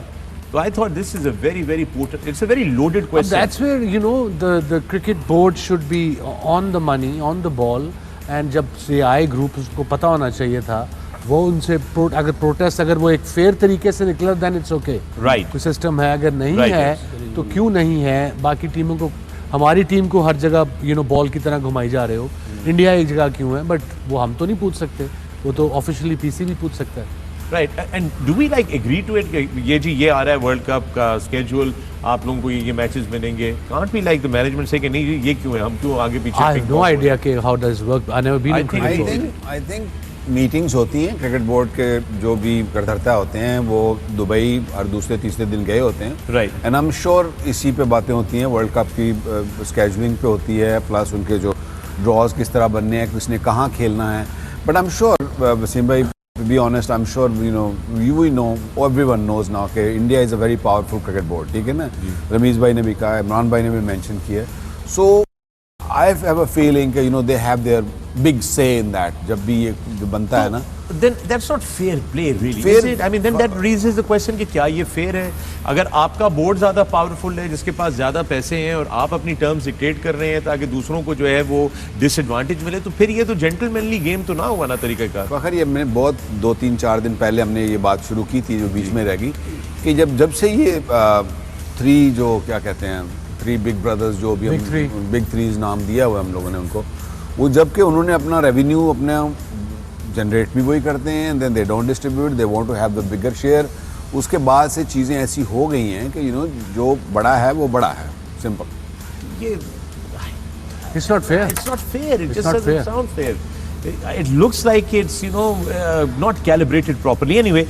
तो I thought this is a very potent. It's a very loaded question. That's where you know the cricket board should be on the money, on the ball, and जब से आए ग्रुप उसको पता होना चाहिए था वो उनसे अगर प्रोटेस्ट अगर वो एक फेयर तरीके से निकला देन इट्स ओके Right. कोई सिस्टम है अगर नहीं Right. है तो क्यों नहीं है बाकी टीमों को हमारी टीम को हर जगह बॉल की तरह घुमाई जा रहे हो इंडिया एक जगह क्यों है बट वो हम तो नहीं पूछ सकते वो तो ऑफिशियली पीसी भी पूछ सकता है Right. And do we like agree to it? ये जी ये आ रहा है वर्ल्ड कप का स्केड्यूल आप लोगों को ये मैचेस मिलेंगे can't we like the management say कि नहीं ये क्यों है हम क्यों आगे पीछे I have no idea कि how does work I never been I in think- cricket I think meetings होती हैं क्रिकेट बोर्ड के जो भी करता होते हैं वो दुबई हर दूसरे तीसरे दिन गए होते हैं Right. And I am sure इसी पे बातें होती हैं वर्ल्ड कप की स्केजुलिंग पे होती है प्लस उनके जो ड्रॉज किस तरह बनने हैं किसने कहाँ खेलना है but I am sure Wasim भाई be honest I am sure we know everyone knows now कि India is a very powerful cricket board ठीक है ना रमीज़ भाई ने भी कहा इमरान भाई ने भी मेंशन किया सो आई हैव अ फीलिंग कि दे हैव देयर बिग से इन दैट जब भी ये जो बनता है ना Then that's not fair play really. Fair- Is it? I mean then that raises the question कि क्या ये fair है अगर आपका बोर्ड ज़्यादा पावरफुल है जिसके पास ज़्यादा पैसे हैं और आप अपनी टर्म्स डिक्टेट कर रहे हैं ताकि दूसरों को जो है वो डिसएडवांटेज मिले तो फिर ये तो जेंटलमैनली गेम तो ना हुआ ना तरीका का फखर ये मैंने बहुत 2-3-4 दिन पहले हमने ये बात शुरू की थी जो बीच में रह गई कि जब से ये 3 जो क्या कहते हैं 3 बिग ब्रदर्स जो भी Big three. बिग थ्रीज नाम दिया हुआ है हम लोगों ने उनको वो जबकि उन्होंने अपना रेवेन्यू अपना जनरेट भी वही करते हैं then they don't distribute they want to have the bigger share उसके बाद से चीज़ें ऐसी हो गई हैं कि जो बड़ा है वो बड़ा है सिंपल ये it's not fair it's not fair it just not doesn't fair. sound fair it looks like it's not calibrated properly anyway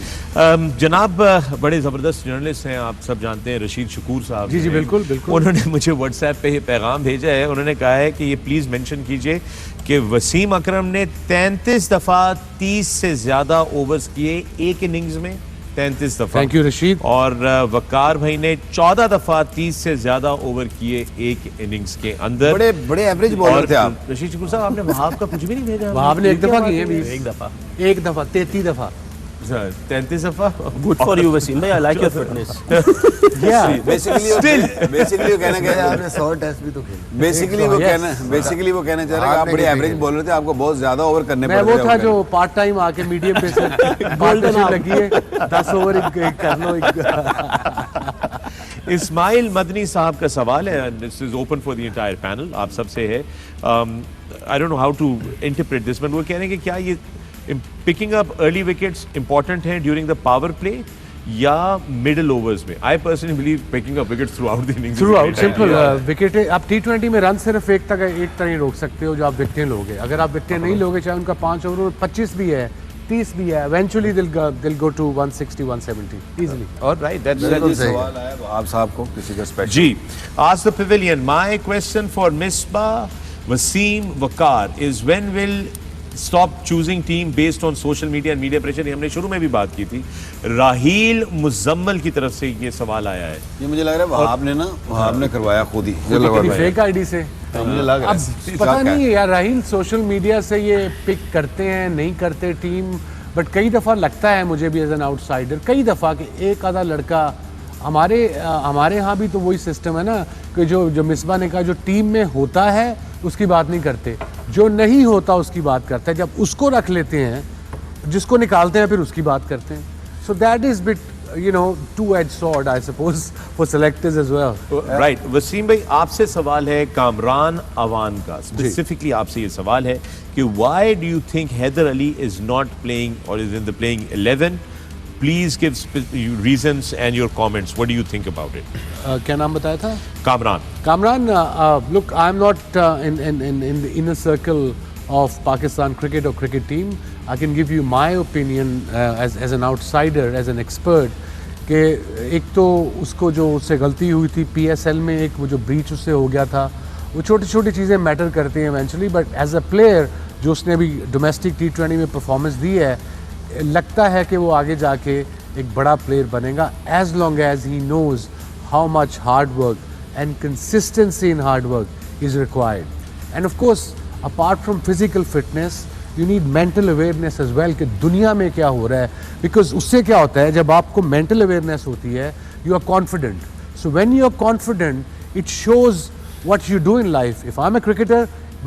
जनाब बड़े ज़बरदस्त जर्नलिस्ट हैं आप सब जानते हैं रशीद शकूर साहब जी, जी, हैं। बिल्कुल, बिल्कुल। उन्होंने मुझे व्हाट्सएप पे ये पैगाम भेजा है उन्होंने कहा है कि ये प्लीज़ मेंशन कीजिए कि वसीम अकरम ने 33 दफ़ा 30 से ज़्यादा ओवर्स किए एक इनिंग्स में 33 दफ़ा Thank you, रशीद। और वकार भाई ने 14 दफ़ा 30 से ज़्यादा ओवर किए एक इनिंग्स के अंदर बड़े एवरेज बॉलर थे आप रशीद शकूर साहब आपने वहाब का कुछ भी नहीं भेजा वहाब ने एक दफा किए किए हैं, एक दफा एक दफा 33 दफा 33 दफा गुड फॉर यू वसीम भाई I like your fitness basically वो कहना क्या आपने 100 टेस्ट भी तो खेले बेसिकली वो कहना चाह रहा है कि आप बड़े एवरेज बॉलर थे आपको बहुत ज्यादा ओवर करने मैं पड़ते वो थे था जो पार्ट टाइम आके मीडियम पे से पार्टनरशिप लगी है 10 ओवर कर लो इस्माइल मदनी साहब का सवाल है this is open for the entire panel आप सबसे है I don't know how to interpret this but वो कह रहे हैं कि क्या ये picking up early wickets important है ड्यूरिंग द पावर प्ले या मिडिल ओवर्स में I personally believe picking up wickets throughout the innings throughout simple wicket आप T20 में रन सिर्फ एक तरह ही रोक सकते हो जो आप विकेटें लोगे अगर आप विकेटें नहीं लोगे चाहे उनका 5 ओवर 25 भी है 30 भी है eventually they'll go to 160 170 easily और राइट दैट्स बिल्कुल सही। सवाल आया आप साहब को किसी का स्पेशल जी आज the pavilion my question for Misbah Wasim Waqar is when will stop choosing team based on social media and media pressure हमने शुरू में भी बात की थी राहील मुजम्मल की तरफ से ये सवाल आया है ये मुझे लग रहा है वहाब ने करवाया खुद ही मुझे लग कितनी रहा है फेक आईडी से मुझे लग रहा अब है पता नहीं है यार राहील सोशल मीडिया से ये पिक करते हैं नहीं करते टीम बट कई दफ़ा लगता है मुझे भी एज एन आउटसाइडर कई दफ़ा कि एक आधा लड़का हमारे यहाँ भी तो वही सिस्टम है ना कि जो मिसबा ने कहा जो टीम में होता है उसकी बात नहीं करते जो नहीं होता उसकी बात करते हैं जब उसको रख लेते हैं जिसको निकालते हैं फिर उसकी बात करते हैं so that is bit two-edged sword I suppose for selectors as well right Wasim भाई आपसे सवाल है कामरान अवान का स्पेसिफिकली आपसे ये सवाल है कि why do you think Haider Ali is not playing और is in the playing 11 please give reasons and your comments what do you think about it क्या नाम बताया था Kamran Kamran, look, I'm not in the inner circle of Pakistan cricket or cricket team. I can give you my opinion as an outsider, as an expert. कि एक तो उसको जो उससे गलती हुई थी PSL में एक वो जो ब्रीच उससे हो गया था वो छोटी छोटी चीज़ें मैटर करती हैं eventually but as a player जो उसने अभी डोमेस्टिक T20 में परफॉर्मेंस दी है लगता है कि वो आगे जाके एक बड़ा प्लेयर बनेगा, as long as he knows how much hard work and consistency in hard work is required. And of course apart from physical fitness you need mental awareness as well कि दुनिया में क्या हो रहा है, बिकॉज उससे क्या होता है जब आपको मेंटल अवेयरनेस होती है you are confident. So when you are confident it shows what you do in life. If I'm a cricketer,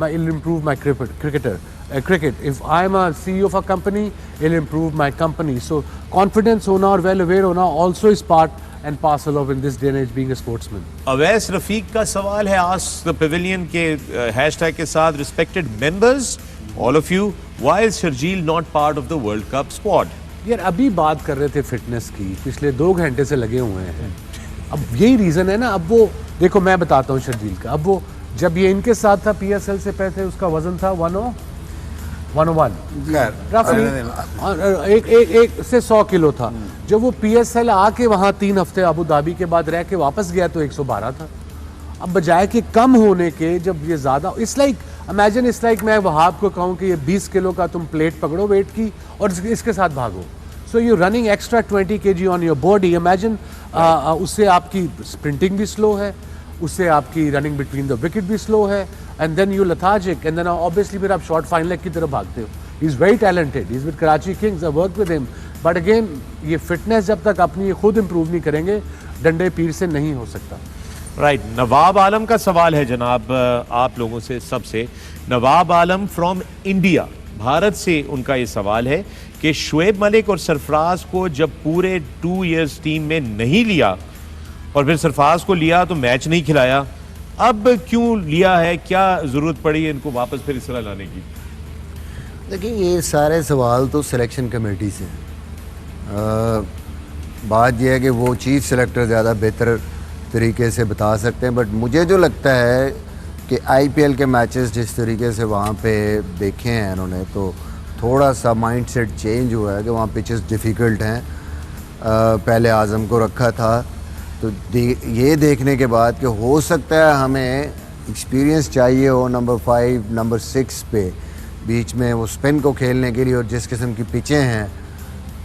it'll improve my cricket. If I'm a CEO of a company, it'll improve my company. So confidence hona और well aware hona also is part and parcel of in this day and age being a sportsman. Awais Rafiq का सवाल है Ask the Pavilion के हैशटैग के साथ, respected members, all of you, why is Sharjeel not part of the World Cup squad? यार अभी बात कर रहे थे फिटनेस की, पिछले 2 घंटे से लगे हुए हैं. अब यही रीज़न है ना. अब वो देखो मैं बताता हूँ शर्जील का. अब वो जब ये इनके साथ था PSL से पहले उसका वजन था 101 रफली, एक से 100 किलो था. जब वो PSL आके वहाँ 3 हफ्ते अबू धाबी के बाद रह के वापस गया तो 112 था. अब बजाय कि कम होने के जब ये ज़्यादा, इट्स लाइक मैं वहाब को कहूँ कि ये 20 किलो का तुम प्लेट पकड़ो वेट की और इसके साथ भागो. So you running extra 20 kg on your body. Imagine उससे आपकी स्प्रिंटिंग भी स्लो है, उससे आपकी रनिंग बिटवीन द विकेट भी स्लो है, and then you lethargic, and then obviously फिर आप शॉर्ट फाइन लेग की तरफ भागते हो. He is very talented, he is with Karachi Kings, I work with him. But again ये फिटनेस जब तक अपनी खुद इंप्रूव नहीं करेंगे डंडे पीर से नहीं हो सकता. राइट. नवाब आलम का सवाल है जनाब आप लोगों से सबसे. नवाब आलम फ्रॉम इंडिया, भारत से उनका ये सवाल है कि शुएब मलिक और सरफराज को जब पूरे 2 years टीम में नहीं लिया और फिर सरफराज को लिया तो मैच नहीं खिलाया, अब क्यों लिया है, क्या ज़रूरत पड़ी है इनको वापस फिर इस तरह लाने की? देखिए ये सारे सवाल तो सिलेक्शन कमेटी से हैं. बात यह है कि वो चीफ सेलेक्टर ज़्यादा बेहतर तरीके से बता सकते हैं. बट मुझे जो लगता है कि IPL के मैचेस जिस तरीके से वहाँ पे देखे हैं इन्होंने, तो थोड़ा सा माइंडसेट चेंज हुआ है कि वहाँ पिचेस डिफ़िकल्ट हैं. पहले आज़म को रखा था तो ये देखने के बाद कि हो सकता है हमें एक्सपीरियंस चाहिए हो नंबर 5 नंबर 6 पे बीच में वो स्पिन को खेलने के लिए, और जिस किस्म की पिचें हैं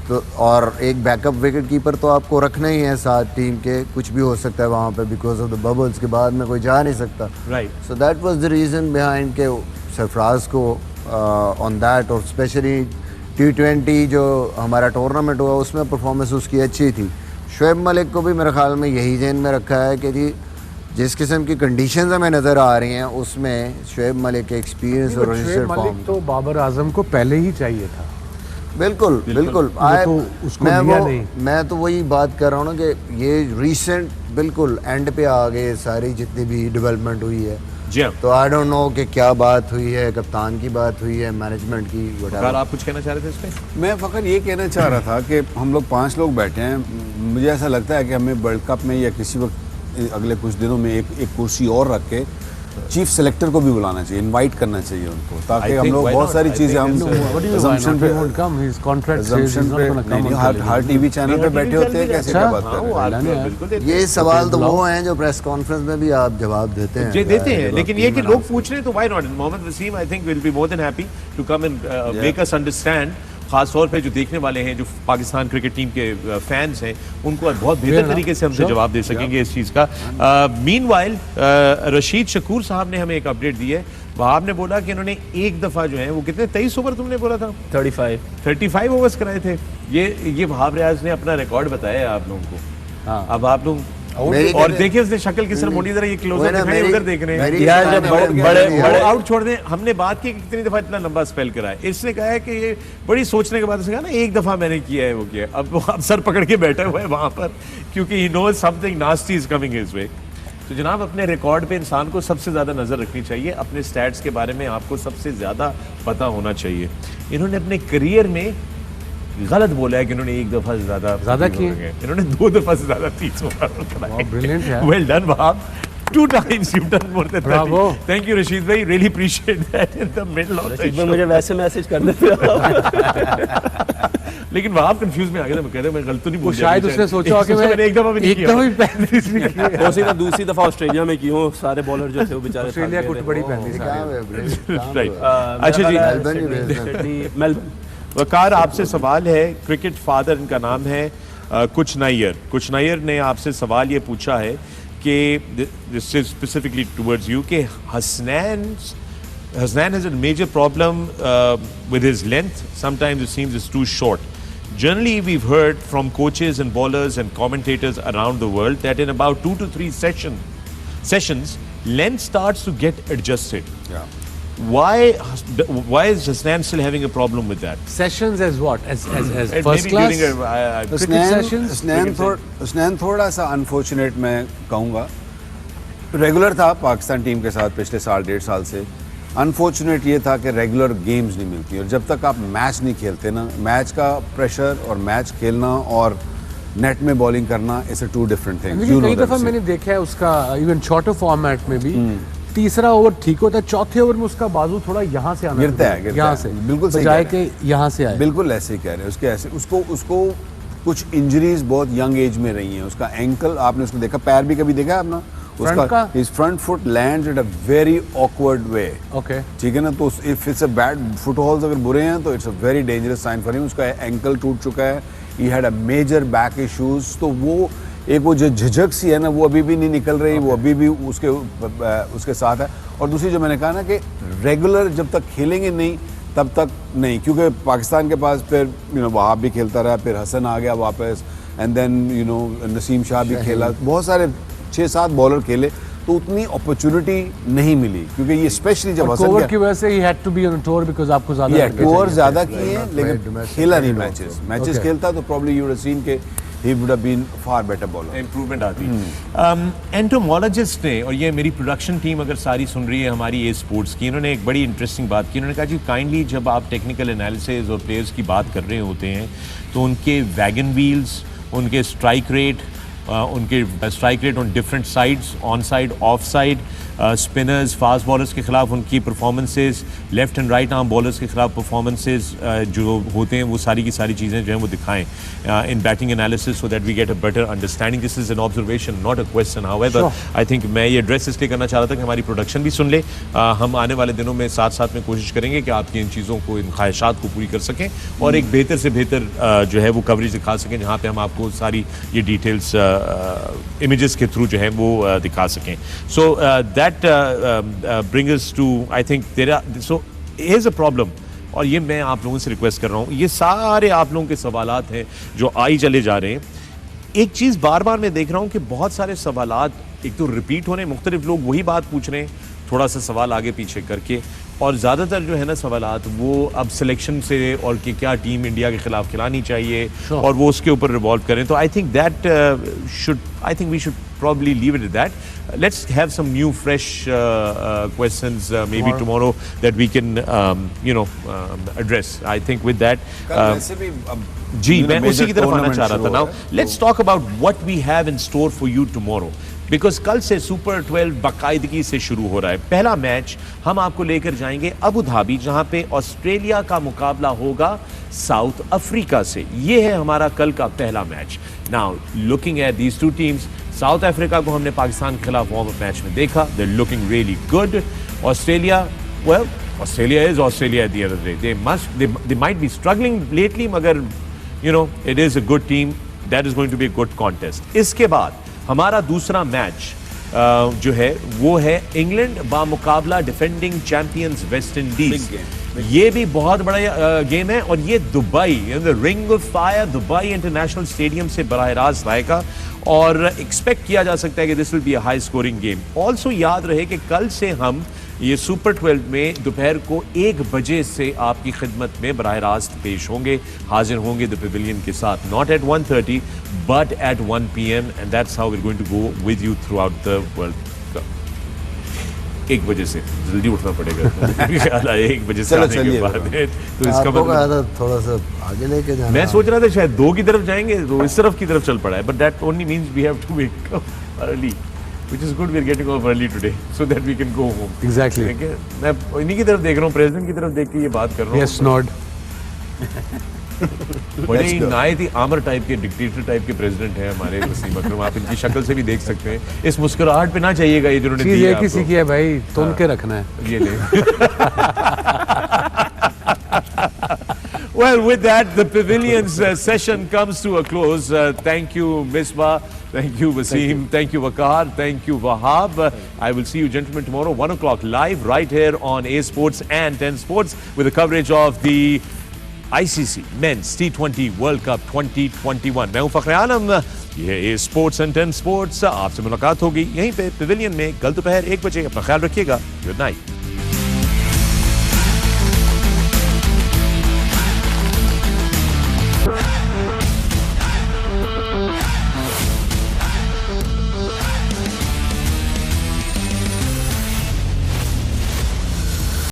तो, और एक बैकअप विकेट कीपर तो आपको रखना ही है साथ टीम के. कुछ भी हो सकता है वहाँ पे बिकॉज ऑफ द बबल्स के बाद में कोई जा नहीं सकता. Right. So that was the reason behind के सरफराज को ऑन दैट, और स्पेशली T20 जो हमारा टूर्नामेंट हुआ उसमें परफॉर्मेंस उसकी अच्छी थी. शुएब मलिक को भी मेरे ख्याल में यही जहन में रखा है कि जी जिस किस्म की कंडीशंस हमें नज़र आ रही हैं उसमें शुएब मलिक के एक्सपीरियंस और रजिस्टर्ड फॉर्म तो बाबर आजम को पहले ही चाहिए था. बिल्कुल. तो उसको लिया नहीं. मैं तो वही बात कर रहा हूँ ना कि ये रिसेंट बिल्कुल एंड पे आ गए सारी जितनी भी डेवलपमेंट हुई है. जी हाँ. तो आई डोंट नो कि क्या बात हुई है, कप्तान की बात हुई है, मैनेजमेंट की, अगर आप कुछ कहना चाह रहे थे इस पे? मैं फ़कत ये कहना चाह रहा था कि हम लोग 5 लोग बैठे हैं. मुझे ऐसा लगता है कि हमें वर्ल्ड कप में या किसी वक्त अगले कुछ दिनों में एक कुर्सी और रख के चीफ सेलेक्टर को भी बुलाना चाहिए, इनवाइट करना चाहिए उनको, ताकि हम लोग बहुत सारी चीज़ें हम assumption पे हर टीवी चैनल पे बैठे होते हैं, कैसे क्या बात कर रहे हैं. ये सवाल तो वो हैं जो प्रेस कॉन्फ्रेंस में भी आप जवाब देते हैं. देते हैं, लेकिन ये कि लोग पूछ रहे हैं तो why not. Mohammad Wasim I think will be more than happy to come and make us understand. खास तौर पे जो देखने वाले हैं, जो पाकिस्तान क्रिकेट टीम के फैंस हैं, उनको बहुत बेहतर तरीके से हमसे जवाब दे सकेंगे इस चीज़ का. मीनवाइल रशीद शकूर साहब ने हमें एक अपडेट दी है. वहाब ने बोला कि इन्होंने एक दफ़ा जो है वो कितने 23 ओवर तुमने बोला था 35 ओवर्स कराए थे. ये वहाब रियाज ने अपना रिकॉर्ड बताया है आप लोगों को. हाँ. अब आप लोग और देखिए उसने शक्ल किस तरह मोटी तरह ये क्लोजअप दिखाई, उधर देख रहे हैं यार. जब बड़े आउट छोड़ दें, हमने बात की कितनी दफा इतना लंबा स्पेल कराया. इसने कहा है कि ये बड़ी सोचने के बाद उसने कहा ना एक दफा मैंने किया है वो किया. अब सर पकड़ के बैठा हुआ है वहां पर, क्योंकि he knows something nasty is coming his way. तो जनाब अपने रिकॉर्ड पे इंसान को सबसे ज़्यादा नज़र रखनी चाहिए. अपने स्टैट्स के बारे में आपको सबसे ज़्यादा पता होना चाहिए. इन्होंने अपने करियर में गलत बोला है कि इन्होंने एक दफा से ज्यादा किए. इन्होंने 2 दफा से ज्यादा 30 ओवर कराए. ब्रिलियंट है. Well done Wahab. 2 times you've done more than 30. Thank you Rashid भाई, really appreciate that in the middle of the show. मुझे वैसे मैसेज कर देते लेकिन वहाब कंफ्यूज में आ गया था. मैं कह रहा मैं गलत तो नहीं बोल रहा. शायद उसने सोचा कि मैं एक दफा भी नहीं किया. 35 भी किया. हो सकता दूसरी दफा ऑस्ट्रेलिया में की हो. सारे बॉलर जो थे वो बेचारे ऑस्ट्रेलिया कुछ बड़ी पहली सारी. राइट. अच्छा जी, मेलबर्न वकार, आपसे सवाल है, क्रिकेट फादर इनका नाम है कुछ नायर। कुछ नायर ने आपसे सवाल ये पूछा है कि this is specifically towards you कि Hasnan has a major problem with his length. Sometimes it seems it's too short. Generally, we've heard from coaches and bowlers and commentators around the world that in about 2 to 3 sessions, length starts to get adjusted. Yeah. Why is Hasnan still having a problem with that? Sessions as what? As Maybe first class? during a cricket sessions? स्नैन थोड़ा सा अनफॉर्चुनेट मैं कहूँगा। रेगुलर था पाकिस्तान टीम के साथ पिछले साल 1.5 साल से। अनफॉर्चुनेट ये था कि रेगुलर गेम्स नहीं मिलती, और जब तक आप मैच नहीं खेलते ना, मैच का प्रेशर और मैच खेलना और नेट में बॉलिंग करना इज अ 2 डिफरेंट थिंग्स। कई दफा मैंने देखा है उसका इवन शॉर्टर फॉर्मेट में भी तीसरा ओवर ठीक होता है, चौथे ओवर में उसका बाजू थोड़ा यहाँ से आना गिरता है यहाँ से, बिल्कुल सही बजाय कह रहे के यहाँ से आए। बिल्कुल ऐसे ही कह रहे हैं। उसके ऐसे उसको कुछ इंजरीज बहुत यंग एज में रही हैं। उसका एंकल आपने उसको देखा, पैर भी कभी देखा है आपने उसका? His front foot lands at a very awkward way. Okay, ठीक है ना, तो if it's a bad footholds अगर बुरे हैं तो it's a very dangerous sign for him. उसका एंकल टूट चुका है, he had a major back issues. तो वो एक वो जो झिझक सी है ना, वो अभी भी नहीं निकल रही, वो अभी भी उसके साथ है। और दूसरी जो मैंने कहा ना कि रेगुलर जब तक खेलेंगे नहीं तब तक नहीं, क्योंकि पाकिस्तान के पास फिर वहाब भी खेलता रहा, फिर हसन आ गया वापस, एंड देन नसीम शाह भी खेला, बहुत सारे 6-7 बॉलर खेले, तो उतनी अपॉर्चुनिटी नहीं मिली, क्योंकि ये स्पेशली जब हसन कोवर की वजह से he had to be on tour because आपको ज्यादा टूर ज्यादा किए हैं, लेकिन खेला नहीं मैचेस खेलता तो probably you would have seen के he would have been far better bowler. Improvement आती। एंटोमोलॉजिस्ट ने, और ये मेरी प्रोडक्शन टीम अगर सारी सुन रही है हमारी ये स्पोर्ट्स की, इन्होंने एक बड़ी इंटरेस्टिंग बात की। उन्होंने कहा जी काइंडली जब आप टेक्निकल एनालिसिस और प्लेयर्स की बात कर रहे होते हैं तो उनके वैगन व्हील्स, उनके strike rate on different sides, on side, of side, spinners, fast bowlers के खिलाफ उनकी performances, left and right arm bowlers के खिलाफ परफॉर्मेंसेज जो होते हैं, वो सारी की सारी चीज़ें जो हैं वो दिखाएं in batting analysis, so that we get a better understanding. This is an observation, not a question. However I think मैं ये एड्रेस इसलिए करना चाह रहा था कि हमारी प्रोडक्शन भी सुन ले। हम आने वाले दिनों में साथ साथ में कोशिश करेंगे कि आपकी इन चीज़ों को, इन ख्वाहिशात को पूरी कर सकें और एक बेहतर से बेहतर जो है वो कवरेज दिखा सकें, जहाँ पे हम आपको सारी ये डिटेल्स इमेजेस के थ्रू जो है वो दिखा सकें। So that brings us to, I think so is a problem, और ये मैं आप लोगों से रिक्वेस्ट कर रहा हूँ, ये सारे आप लोगों के सवालात हैं जो आई चले जा रहे हैं। एक चीज़ बार बार मैं देख रहा हूँ कि बहुत सारे सवालात एक तो रिपीट हो रहे हैं, मुख्तलिफ लोग वही बात पूछ रहे हैं, थोड़ा सा सवाल आगे पीछे करके, और ज़्यादातर जो है ना सवालात वो अब सिलेक्शन से और कि क्या टीम इंडिया के खिलाफ खिलानी चाहिए और वो उसके ऊपर रिवॉल्व करें। तो I think that we should probably leave it at that. Let's have some new fresh questions maybe tomorrow that we can address. I think with that जी मैं उसी की तरफ आना चाह रहा था। Now let's talk about what we have in store for you tomorrow. Because कल से सुपर 12 बाकायदगी से शुरू हो रहा है। पहला मैच हम आपको लेकर जाएंगे अबू धाबी, जहां पे ऑस्ट्रेलिया का मुकाबला होगा साउथ अफ्रीका से। ये है हमारा कल का पहला match. Now looking at these two teams, south Africa को हमने पाकिस्तान के खिलाफ वार्म अप मैच में देखा, they are looking really good. Australia, well Australia is Australia at the end of the day, they might be struggling lately, मगर it is a good team, that is going to be a good contest. इसके बाद हमारा दूसरा मैच जो है वो है इंग्लैंड बामुकाबला डिफेंडिंग चैंपियंस वेस्ट इंडीज। ये भी बहुत बड़ा गेम है और ये Dubai, ring of fire Dubai international stadium से बराह रास्त आएगा और एक्सपेक्ट किया जा सकता है कि this will be a high scoring game. Also याद रहे कि कल से हम ये सुपर 12 में दोपहर को 1 बजे से आपकी खिदमत में बराह रास्त पेश होंगे, हाजिर होंगे द पवेलियन के साथ, not at 1:30 but at 1 PM, and that's how we are going to go with you throughout the world cup. 1 बजे से जल्दी उठना पड़ेगा 1 बजे से आने के बाद, तो इसका मतलब थोड़ा सा आगे लेके जाना। मैं सोच रहा था शायद 2 की तरफ जाएंगे, तो इस तरफ की तरफ चल पड़ा है, but that only means we have to wake up early, which is good we are getting off early today so that we can go home. Exactly. मैं इन्हीं की तरफ देख रहा हूँ, प्रेसिडेंट की तरफ देख के ये बात कर रहा हूँ। Yes, nod. बड़े ही नायत ही आमर टाइप के, डिक्टेटर टाइप के प्रेसिडेंट हैं हमारे वसीम अकरम, आप इनकी शक्ल से भी देख सकते हैं। इस मुस्कुराहट पे ना चाहिएगा ये जिन्होंने चीज़ एक ही सीखी है भाई, तुम के रखना है ये ले Well, with that, the pavilion's session comes to a close. Thank you, Misbah. Thank you, Wasim. Thank you, Waqar. Thank you, Wahab. I will see you gentlemen tomorrow, 1 o'clock live, right here on A Sports and 10 Sports with the coverage of the ICC Men's T20 World Cup 2021. मैं हूं फखर आलम, ये A Sports and 10 Sports. आपसे मुलाकात होगी यहीं पे पवेलियन में कल दोपहर 1 बजे. अपना ख्याल रखिएगा. Good night.